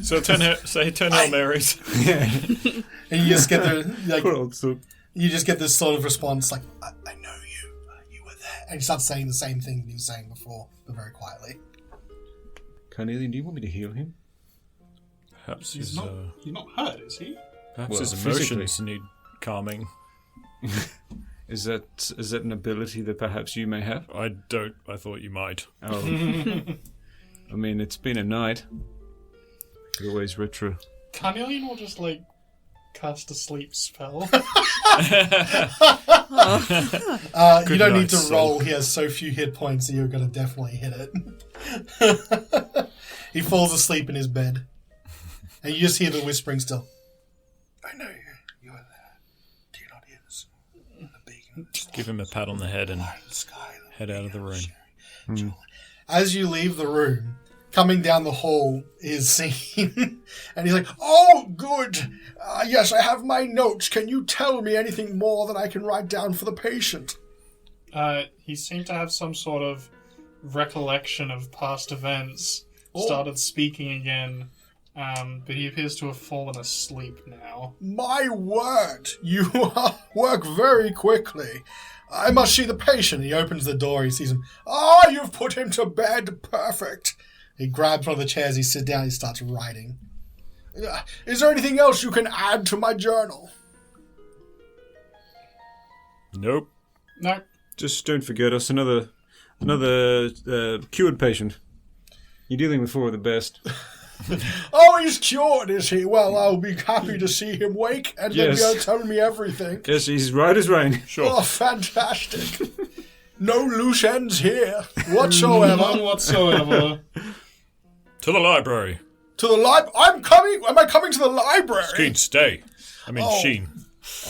So turn Hail Marys. and you just get Poor old Saulk. you just get this sort of response like, I know you. You were there. And he starts saying the same thing he was saying before, but very quietly. Carnelian, do you want me to heal him? Perhaps He's not hurt, is he? perhaps Well, his emotions need calming. Is that an ability that perhaps you may have? I thought you might. Oh. I mean, it's been a night. It's always retro. Carnelian will just, cast a sleep spell. You don't night, need to Saulk. roll. He has so few hit points that you're going to definitely hit it. He falls asleep in his bed. And you just hear the whispering still. I know you are there. Do you not hear this? The beacon. Just give him a pat on the head and Light in the sky, head out of the room. As you leave the room, coming down the hall is seen. And he's like, oh, good. Yes, I have my notes. Can you tell me anything more that I can write down for the patient? He seemed to have some sort of recollection of past events. Started speaking again, but he appears to have fallen asleep now. My word, you work very quickly. I must see the patient. He opens the door. He sees him. You've put him to bed. Perfect. He grabs one of the chairs. He sits down. He starts writing. Is there anything else you can add to my journal? Nope. No. Just don't forget us. Another cured patient. You're dealing with four of the best. Oh, he's cured, is he? Well, I'll be happy to see him wake and then Yes. be able to tell me everything. Yes, he's right as rain. Sure. Oh, fantastic. No loose ends here whatsoever. None whatsoever. To the library. To the I'm coming. Am I coming to the library? Skeen, stay. I mean, Oh. Sheen.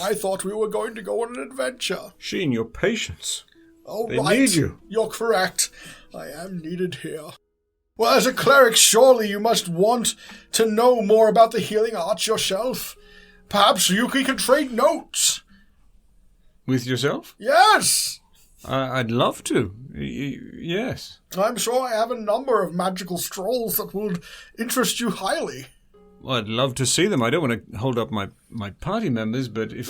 I thought we were going to go on an adventure. Sheen, your patients. Oh, They right. need you. You're correct. I am needed here. Well, as a cleric, surely you must want to know more about the healing arts yourself. Perhaps you could trade notes. With yourself? Yes. I'd love to. Yes. I'm sure I have a number of magical scrolls that would interest you highly. Well, I'd love to see them. I don't want to hold up my party members, but if...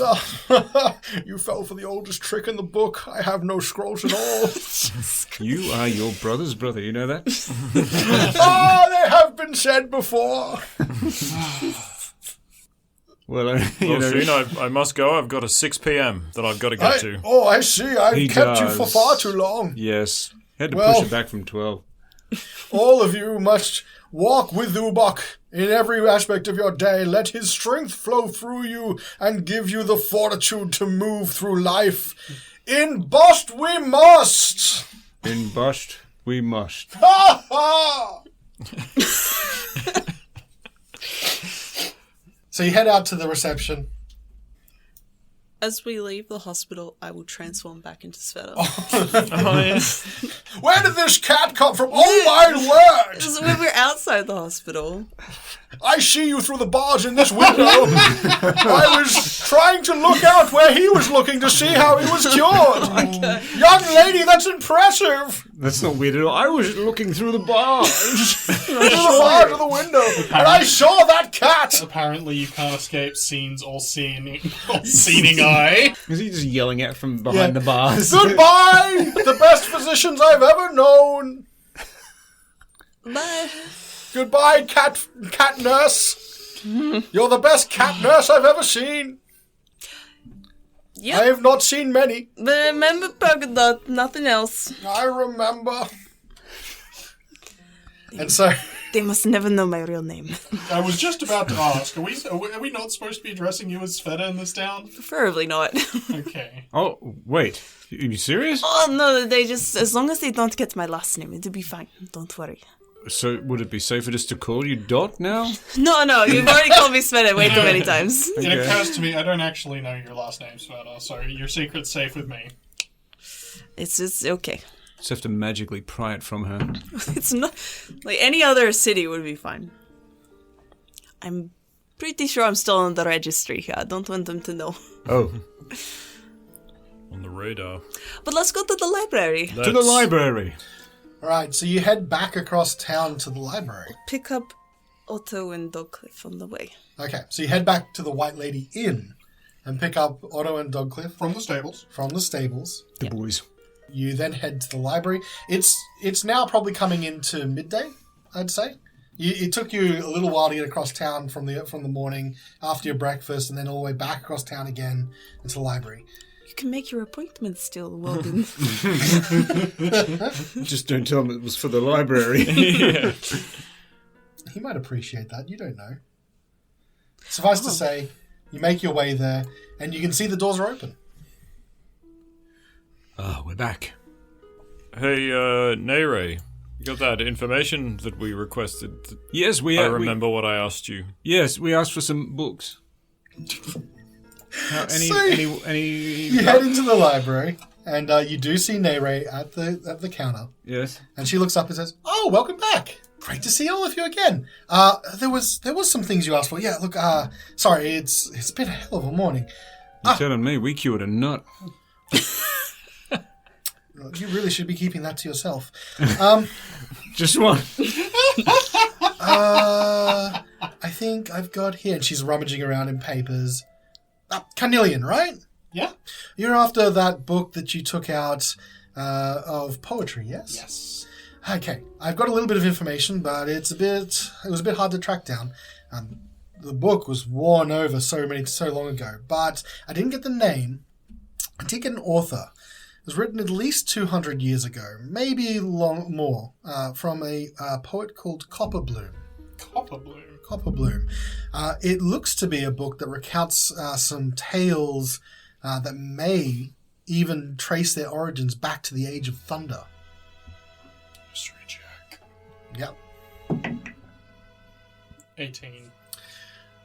You fell for the oldest trick in the book. I have no scrolls at all. You are your brother's brother, you know that? They have been said before. Well, Sheen, I must go. I've got a 6 p.m. that I've got to get to. I see. I've He kept you for does. far too long. Yes. Had to Well- push it back from 12. All of you must walk with Ubok in every aspect of your day. Let his strength flow through you and give you the fortitude to move through life. In bust we must! In bust, we must. Ha ha! So you head out to the reception. As we leave the hospital, I will transform back into Svieta. Where did this cat come from? Oh my word! So when we're outside the hospital. I see you through the bars in this window. I was trying to look out where he was looking to see how he was cured. Young lady, that's impressive. That's not weird at all. I was looking through the bars. Through the bars of the window, and I saw that cat. Apparently, you can't escape Scene's all-seeing eye. Is he just yelling out from behind the bars? Goodbye, the best physicians I've ever known. Bye. Goodbye, cat nurse. You're the best cat nurse I've ever seen. Yep. I have not seen many. But remember polka dot, nothing else. I remember. And so... They must never know my real name. I was just about to ask, are we not supposed to be addressing you as Svieta in this town? Preferably not. Okay. Oh, wait. Are you serious? Oh, no, they just... As long as they don't get my last name, it'll be fine. Don't worry. So, would it be safer just to call you Dot now? No, you've already called me Svieta way too many times. It occurs to me, I don't actually know your last name, Svieta, so your secret's safe with me. It's just okay. Just have to magically pry it from her. It's not... Like, any other city would be fine. I'm pretty sure I'm still on the registry. I don't want them to know. Oh. On the radar. But let's go to the library. To the library. Alright, so you head back across town to the library. Pick up Otto and Dogcliff on the way. Okay, so you head back to the White Lady Inn and pick up Otto and Dogcliff From the stables. from the stables. The boys. You then head to the library. It's now probably coming into midday, I'd say. It took you a little while to get across town from the morning after your breakfast, and then all the way back across town again into the library. You can make your appointment still, Wodun. Just don't tell him it was for the library. Yeah. He might appreciate that. You don't know. Suffice to say, you make your way there, and you can see the doors are open. Oh, we're back. Hey, Nere, you got that information that we requested? Yes, we I remember what I asked you. Yes, we asked for some books. You head into the library, and you do see Nere at the counter. Yes. And she looks up and says, "Oh, welcome back. Great to see all of you again. There was some things you asked for. Yeah, look, sorry, it's been a hell of a morning. You're telling me we cured a nut. You really should be keeping that to yourself. Just one. I think I've got here." And she's rummaging around in papers. Carnelian, right? Yeah? You're after that book that you took out of poetry, yes? Yes. Okay, I've got a little bit of information, but it was a bit hard to track down. The book was worn over so long ago, but I didn't get the name. I did get an author. It was written at least 200 years ago, maybe more, from a poet called Copperbloom. Copperbloom. It looks to be a book that recounts some tales that may even trace their origins back to the Age of Thunder. History check. Yep. 18.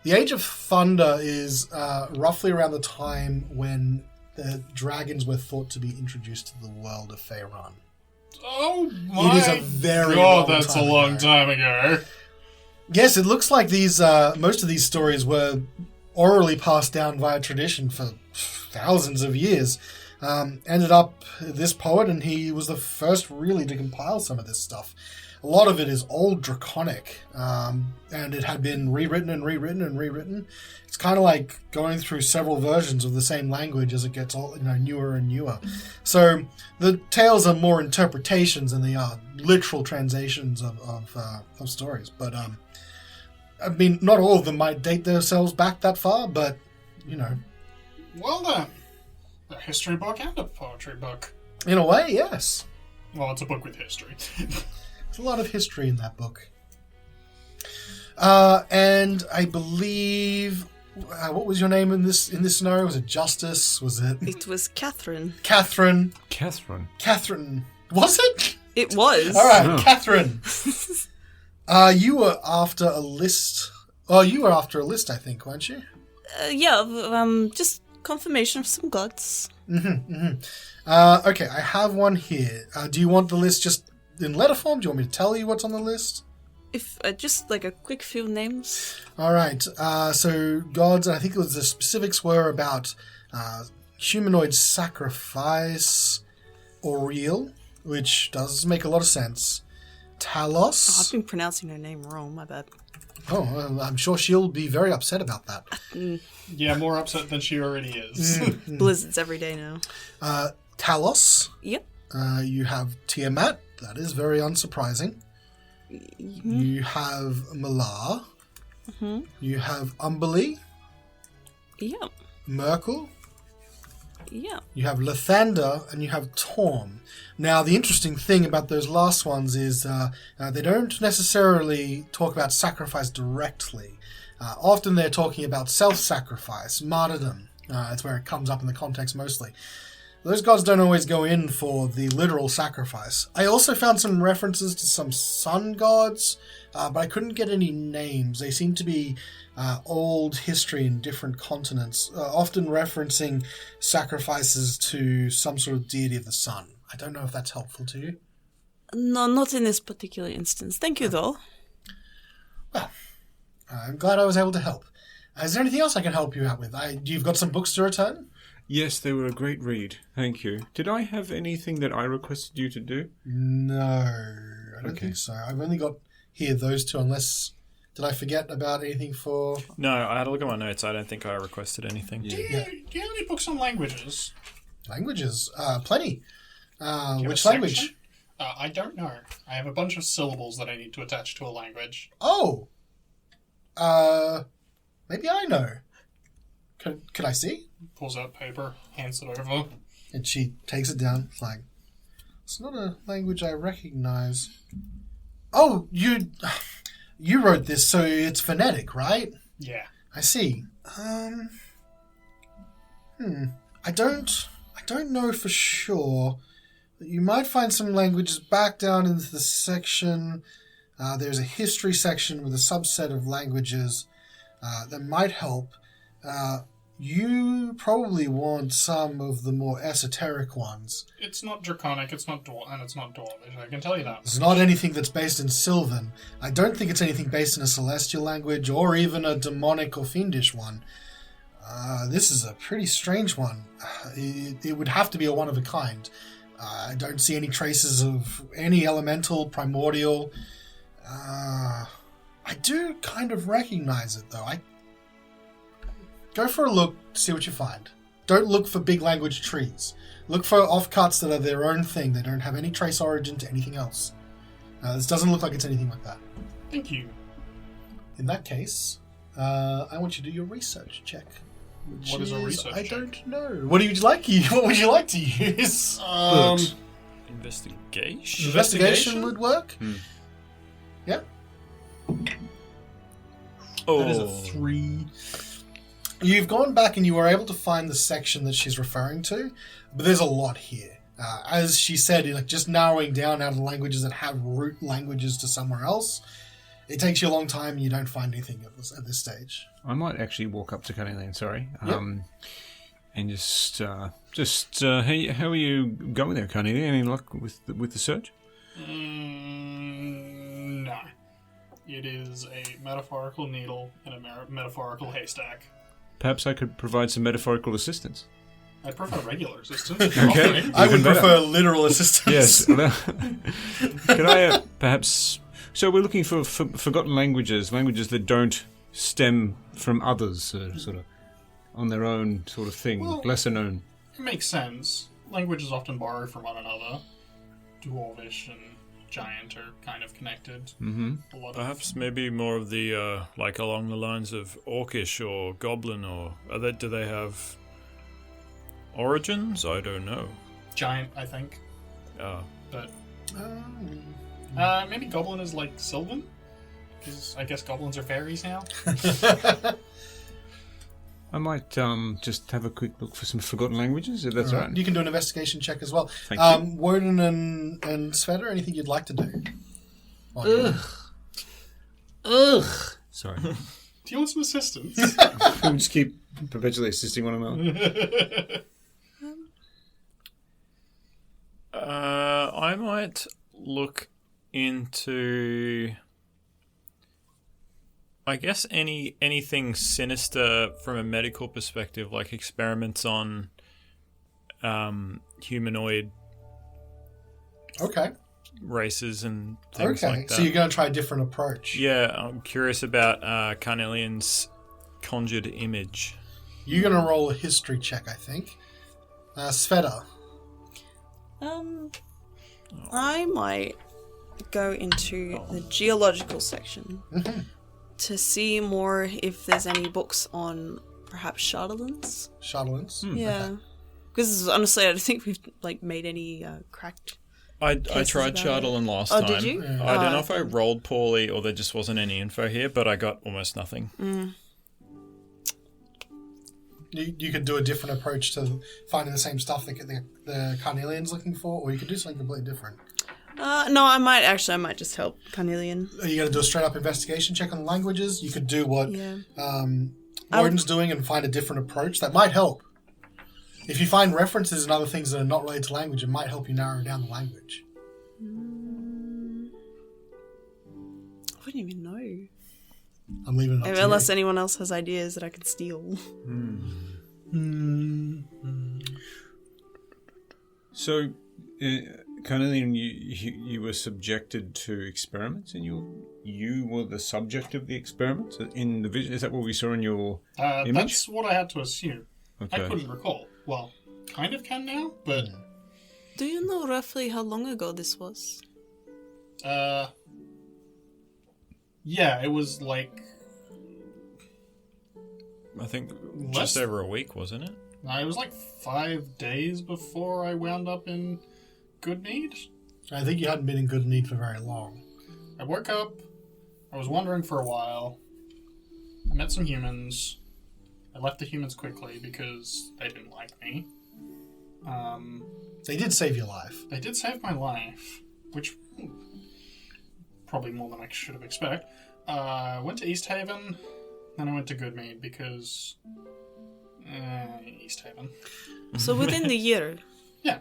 The Age of Thunder is roughly around the time when the dragons were thought to be introduced to the world of Faerun. Oh my It is a very God, long that's time a long ago. time ago. Yes, it looks like these most of these stories were orally passed down via tradition for thousands of years. Ended up this poet, and he was the first really to compile some of this stuff. A lot of it is old Draconic, and it had been rewritten and rewritten and rewritten. It's kind of like going through several versions of the same language as it gets newer and newer. So the tales are more interpretations than they are literal translations of stories. But I mean, not all of them might date themselves back that far, but Well then, a history book and a poetry book. In a way, yes. Well, it's a book with history. There's a lot of history in that book. And I believe, what was your name in this scenario? Was it Justice? Was it It was Catherine. Catherine? Catherine. Was it? It was. All right, Catherine. You were after a list. Oh, you were after a list, I think, weren't you? Just confirmation of some gods. Okay, I have one here. Do you want the list just in letter form? Do you want me to tell you what's on the list? if just like a quick few names. All right. So gods, and I think it was the specifics were about humanoid sacrifice, Oriel, which does make a lot of sense. Talos. Oh, I've been pronouncing her name wrong. My bad. Oh, I'm sure she'll be very upset about that. Yeah, more upset than she already is. Blizzards every day now. Talos. Yep. You have Tiamat. That is very unsurprising. You have Malar. You have Umberly. Yep. Merkel. Yep. You have Lathander, and you have Torm. Now, the interesting thing about those last ones is they don't necessarily talk about sacrifice directly. Often they're talking about self-sacrifice, martyrdom. That's where it comes up in the context mostly. Those gods don't always go in for the literal sacrifice. I also found some references to some sun gods, but I couldn't get any names. They seem to be old history in different continents, often referencing sacrifices to some sort of deity of the sun. I don't know if that's helpful to you. No, not in this particular instance. Thank you, though. Well, I'm glad I was able to help. Is there anything else I can help you out with? You've got some books to return? Yes, they were a great read. Thank you. Did I have anything that I requested you to do? No, I don't think so. I've only got here those two, unless... Did I forget about anything for... No, I had a look at my notes. I don't think I requested anything. Do you have any books on languages? Languages? Plenty. Do you have Which a language? section? I don't know. I have a bunch of syllables that I need to attach to a language. Oh! Maybe I know. Could I see? Pulls out paper, hands it over. And she takes it down. It's like, it's not a language I recognize. Oh, you wrote this, so it's phonetic, right? Yeah. I see. I don't know for sure. You might find some languages back down into the section. There's a history section with a subset of languages that might help. You probably want some of the more esoteric ones. It's not Draconic, it's not and it's not Dwarvish, I can tell you that. It's not anything that's based in Sylvan. I don't think it's anything based in a celestial language or even a demonic or fiendish one. This is a pretty strange one. It would have to be a one of a kind. I don't see any traces of any elemental, primordial. I do kind of recognize it, though. Go for a look, see what you find. Don't look for big language trees. Look for offcuts that are their own thing. They don't have any trace origin to anything else. This doesn't look like it's anything like that. Thank you. In that case, I want you to do your research check. What is a research I check? don't know. What would you like to use? Books. Investigation? Investigation would work. Yeah. Oh. That is a 3. You've gone back and you were able to find the section that she's referring to, but there's a lot here. As she said, just narrowing down out of languages that have root languages to somewhere else, it takes you a long time and you don't find anything at this stage. I might actually walk up to Carnelian, sorry. Yep. And just hey, how are you going there, Carnelian? Any luck with the search? No. It is a metaphorical needle in a metaphorical haystack. Perhaps I could provide some metaphorical assistance. I prefer regular assistance. Okay. I would Even better. prefer literal assistance. Yes. Can I perhaps... So we're looking for forgotten languages that don't stem from others, sort of on their own sort of thing, Well, lesser known. It makes sense. Languages often borrow from one another. Dwarvish and Giant are kind of connected. Mm-hmm. A lot Perhaps maybe more of the, like along the lines of Orcish or Goblin, or do they have origins? I don't know. Giant, I think. But maybe Goblin is like Sylvan? Because I guess goblins are fairies now. I might just have a quick look for some forgotten languages, if that's all right. You can do an investigation check as well. Thank you. Wodun and Svieta, anything you'd like to do? Ugh. Sorry. Do you want some assistance? We'll just keep perpetually assisting one another. I might look into I guess anything sinister from a medical perspective, like experiments on humanoid Okay. races and things like that. So you're going to try a different approach. Yeah, I'm curious about Carnelian's conjured image. You're going to roll a history check, I think. Svieta. I might go into the geological section to see more if there's any books on perhaps Charlatans. Charlatans. Yeah. Because honestly, I don't think we've made any cracked. I Cases tried about Charlatan last Oh, time. did you? I don't know if I rolled poorly or there just wasn't any info here, but I got almost nothing. You could do a different approach to finding the same stuff that the Carnelian's looking for, or you could do something completely different. No, I might just help Carnelian. Are you going to do a straight-up investigation check on the languages? You could do what Yeah. Wodun's doing and find a different approach. That might help. If you find references and other things that are not related to language, it might help you narrow down the language. I wouldn't even know. I'm leaving it up to Unless you. anyone else has ideas that I can steal. So, Carnelian, you were subjected to experiments, and you were the subject of the experiments in the vision. Is that what we saw in your image? That's what I had to assume. Okay. I couldn't recall. Well, kind of can now, but Do you know roughly how long ago this was? yeah, it was like I think Less- just over a week, wasn't it? it was like 5 days before I wound up in Goodmead. I think you hadn't been in good need for very long. I woke up. I was wandering for a while. I met some humans. I left the humans quickly because they didn't like me. They did save your life. They did save my life, which probably more than I should have expected. I went to Easthaven, then I went to Goodmead because Easthaven. So within the year. Yeah,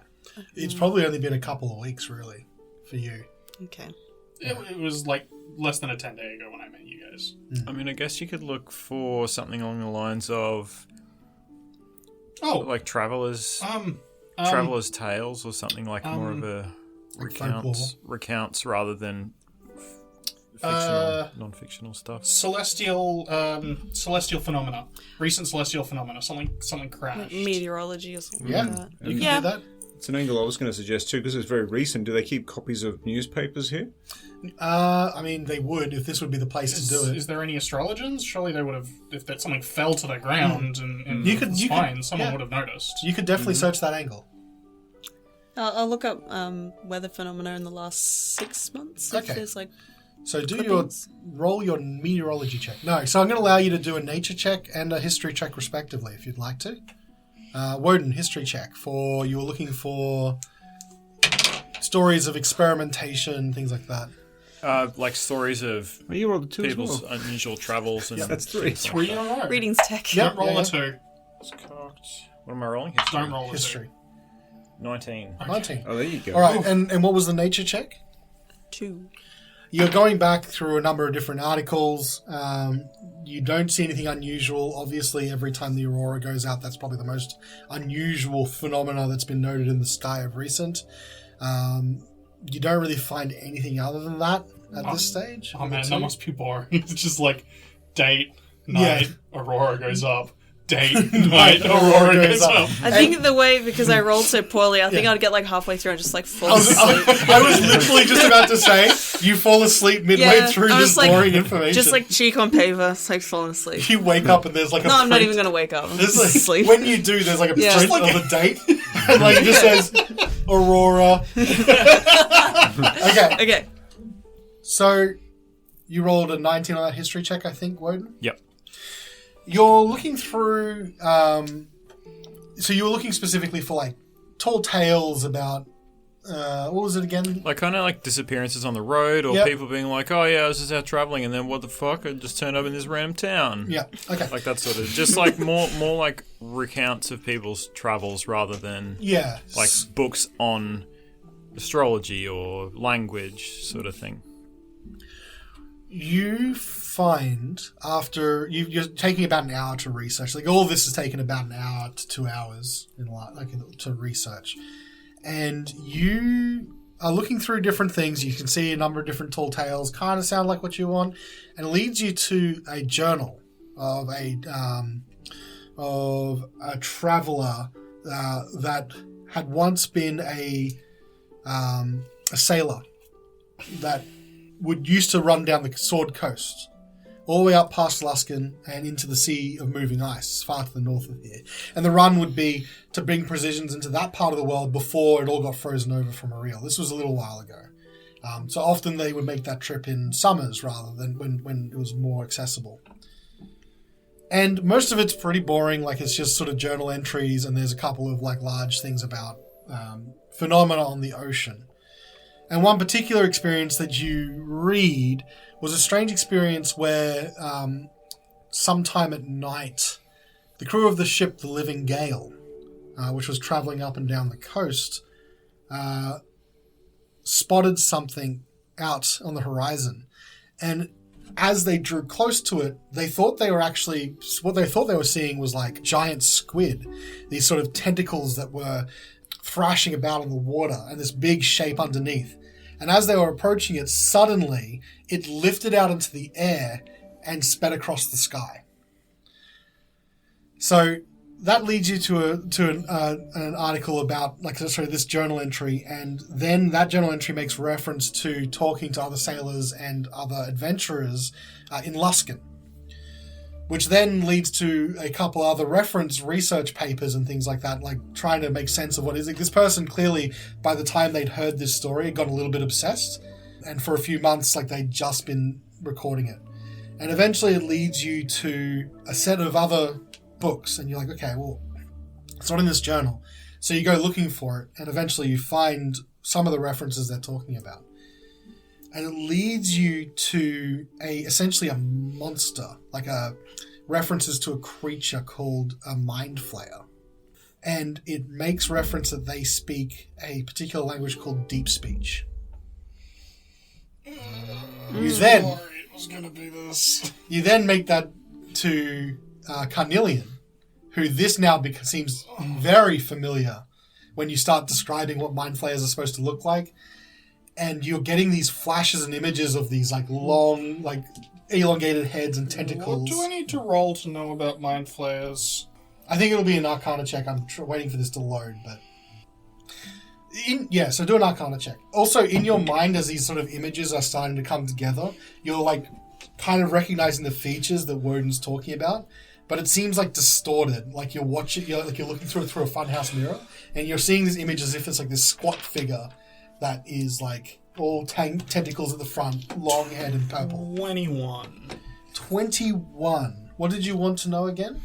It's probably only been a couple of weeks, really, for you. Okay. it was like less than a 10-day ago when I met you guys. I mean, I guess you could look for something along the lines of Oh, like travelers' tales or something like more of a Like recounts rather than fictional, non-fictional stuff. celestial phenomena, recent celestial phenomena. Something crashed. Meteorology or something Yeah, like that. you can Yeah. do that. It's an angle I was going to suggest too, because it's very recent. Do they keep copies of newspapers here? I mean, they would if this would be the place to do it. Is there any astrologers? Surely they would have. If that something fell to the ground and You could- was you could- fine, someone yeah. would have noticed. You could definitely search that angle. I'll look up weather phenomena in the last 6 months. Okay. If there's like So clippings. roll your meteorology check. No, so I'm going to allow you to do a nature check and a history check respectively, if you'd like to. Wodun, history check for you were looking for stories of experimentation, things like that. Like stories of Well, you rolled a 2 as people's well. unusual travels and That's 3. Three in a row. readings tech. Yeah. Don't roll yeah. a two. It's cocked. What am I rolling? History. Don't roll a History. 19. 19. Oh, there you go. All right, and what was the nature check? 2. You're going back through a number of different articles. You don't see anything unusual. Obviously, every time the aurora goes out, that's probably the most unusual phenomena that's been noted in the sky of recent. You don't really find anything other than that at this stage. Oh man, that must be boring. It's just like date, night, aurora goes up. Date, night, aurora goes up. I think the way, because I rolled so poorly, I think I'd get like halfway through and just like fall asleep. I was literally just about to say, you fall asleep midway through I was this like- boring information. Just like cheek on paper, it's like falling asleep. you wake up and there's like a No, I'm not print- even going to wake up. I'm There's just like, asleep. when you do, there's like a Yeah. print of a date, and like it just says Aurora. Okay, Okay. so you rolled a 19 on that history check, I think, Wodun. Yep. You're looking through. So you were looking specifically for like tall tales about. What was it again? Like kind of like disappearances on the road or Yep. people being like, oh yeah, I was just out traveling and then what the fuck? I just turned up in this random town. Yeah. Okay. Like that sort of, just like more like recounts of people's travels rather than Yeah. like books on astrology or language sort of thing. You find after you're taking about an hour to research. Like all of this has taken about an hour to 2 hours to research, and you are looking through different things. You can see a number of different tall tales, kind of sound like what you want, and it leads you to a journal of a traveler that had once been a sailor that used to run down the Sword Coast, all the way up past Luskan and into the Sea of Moving Ice, far to the north of here. And the run would be to bring provisions into that part of the world before it all got frozen over from Ariel. This was a little while ago. So often they would make that trip in summers rather than when it was more accessible. And most of it's pretty boring, like it's just sort of journal entries, and there's a couple of like large things about phenomena on the ocean. And one particular experience that you read was a strange experience where sometime at night, the crew of the ship the Living Gale, which was traveling up and down the coast, spotted something out on the horizon. And as they drew close to it, what they thought they were seeing was like giant squid, these sort of tentacles that were thrashing about in the water and this big shape underneath. And as they were approaching it, suddenly it lifted out into the air and sped across the sky. So that leads you to an article about this journal entry, and then that journal entry makes reference to talking to other sailors and other adventurers in Luskan, which then leads to a couple other research papers and things like that, like trying to make sense of what is it. This person clearly, by the time they'd heard this story, got a little bit obsessed, and for a few months, like they'd just been recording it. And eventually it leads you to a set of other books, and you're like, okay, well, it's not in this journal. So you go looking for it, and eventually you find some of the references they're talking about. And it leads you to essentially a monster, references to a creature called a Mind Flayer. And it makes reference that they speak a particular language called Deep Speech. You then make that to Carnelian, who this now seems very familiar when you start describing what Mind Flayers are supposed to look like. And you're getting these flashes and images of these long, elongated heads and tentacles. What do I need to roll to know about Mind Flayers? I think it'll be an Arcana check. I'm waiting for this to load, but... so do an Arcana check. Also, in your mind, as these sort of images are starting to come together, you're kind of recognizing the features that Wodun's talking about, but it seems distorted. You're looking through it through a funhouse mirror, and you're seeing this image as if it's this squat figure that is all tentacles at the front, long head and purple. 21. What did you want to know again?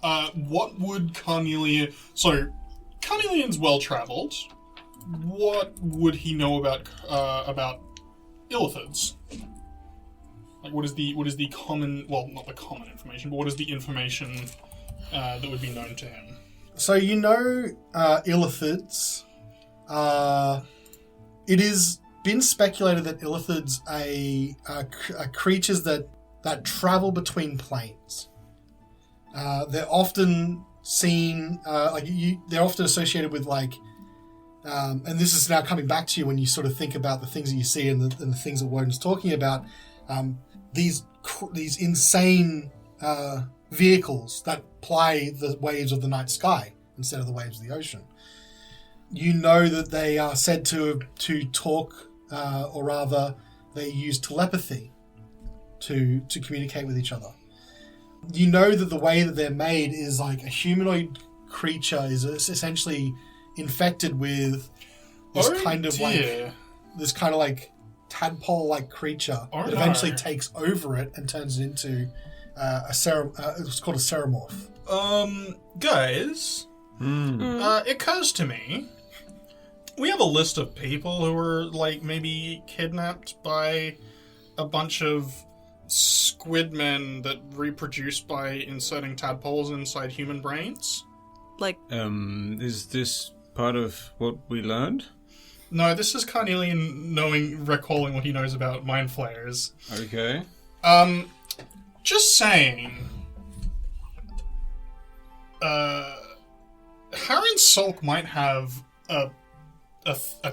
What would Carnelian... So, Carnelian's well-travelled. What would he know about illithids? What is the common... Well, not the common information, but what is the information that would be known to him? So you know illithids are... It has been speculated that illithids are creatures that travel between planes. They're often seen... they're often associated with and this is now coming back to you when you sort of think about the things that you see and the things that Wodun's talking about. These insane vehicles that ply the waves of the night sky instead of the waves of the ocean. You know that they are said to talk, or rather, they use telepathy to communicate with each other. You know that the way that they're made is a humanoid creature is essentially infected with this kind of tadpole-like creature that eventually takes over it and turns it into it's called a ceremorph. Guys, it occurs to me, we have a list of people who were maybe kidnapped by a bunch of squid men that reproduce by inserting tadpoles inside human brains. Is this part of what we learned? No, this is Carnelian recalling what he knows about Mind Flayers. Okay. Just saying. Harrin Saulk might have a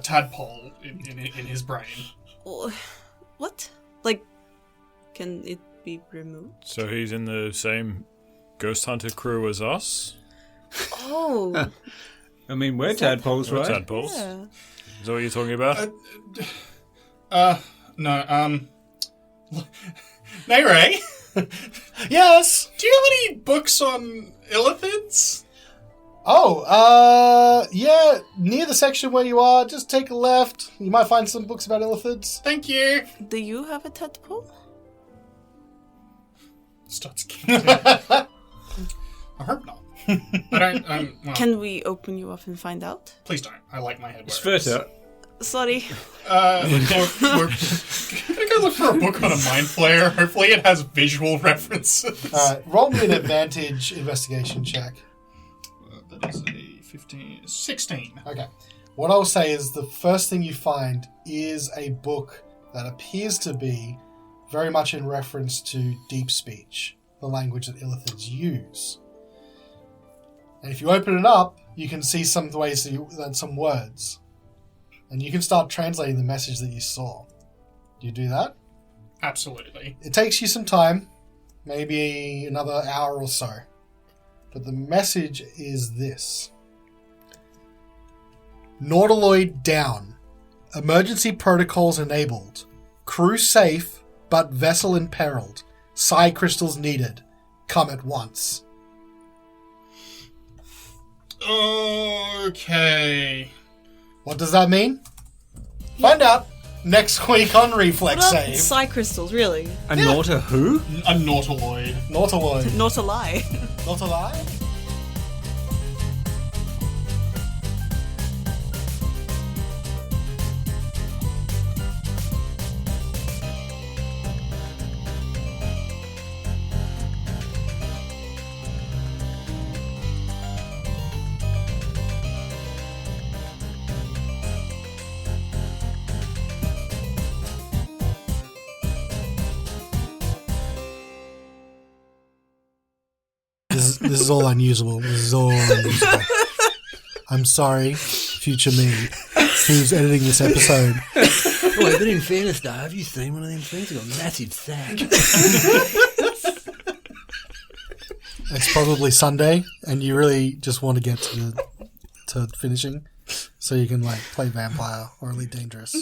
tadpole in his brain. What? Like, can it be removed? So he's in the same ghost hunter crew as us? Oh. I mean, we're tadpoles, We're right? tadpoles. Yeah. Is that what you're talking about? No, Nayray, Yes. do you have any books on illithids? Oh, yeah, near the section where you are, just take a left. You might find some books about illithids. Thank you. Do you have a tadpole? Starts kicking. I hope not. I don't. Well, Can we open you up and find out? please don't. I like my head. where it is. Svieta, Sorry. We're gonna go look for a book on a mind flayer. Hopefully, it has visual references. Alright, roll me an advantage investigation check. That is a 16. Okay. What I'll say is the first thing you find is a book that appears to be very much in reference to deep speech, the language that illithids use. And if you open it up, you can see some ways that some words. And you can start translating the message that you saw. Do you do that? Absolutely. It takes you some time, maybe another hour or so. But the message is this. Nautiloid down. Emergency protocols enabled. Crew safe, but vessel imperiled. Psi crystals needed. Come at once. Okay. What does that mean? Find out next week on Reflex What about Save. psi crystals, really? a Nauta who? A nautiloid. Nautiloid. Not a lie. Not a lie? This is all unusable. This is all unusable. I'm sorry, future me, who's editing this episode. Oh, but in fairness, though, have you seen one of them things? It's got a massive sack. It's probably Sunday, and you really just want to get to finishing, so you can like play Vampire or Elite Dangerous.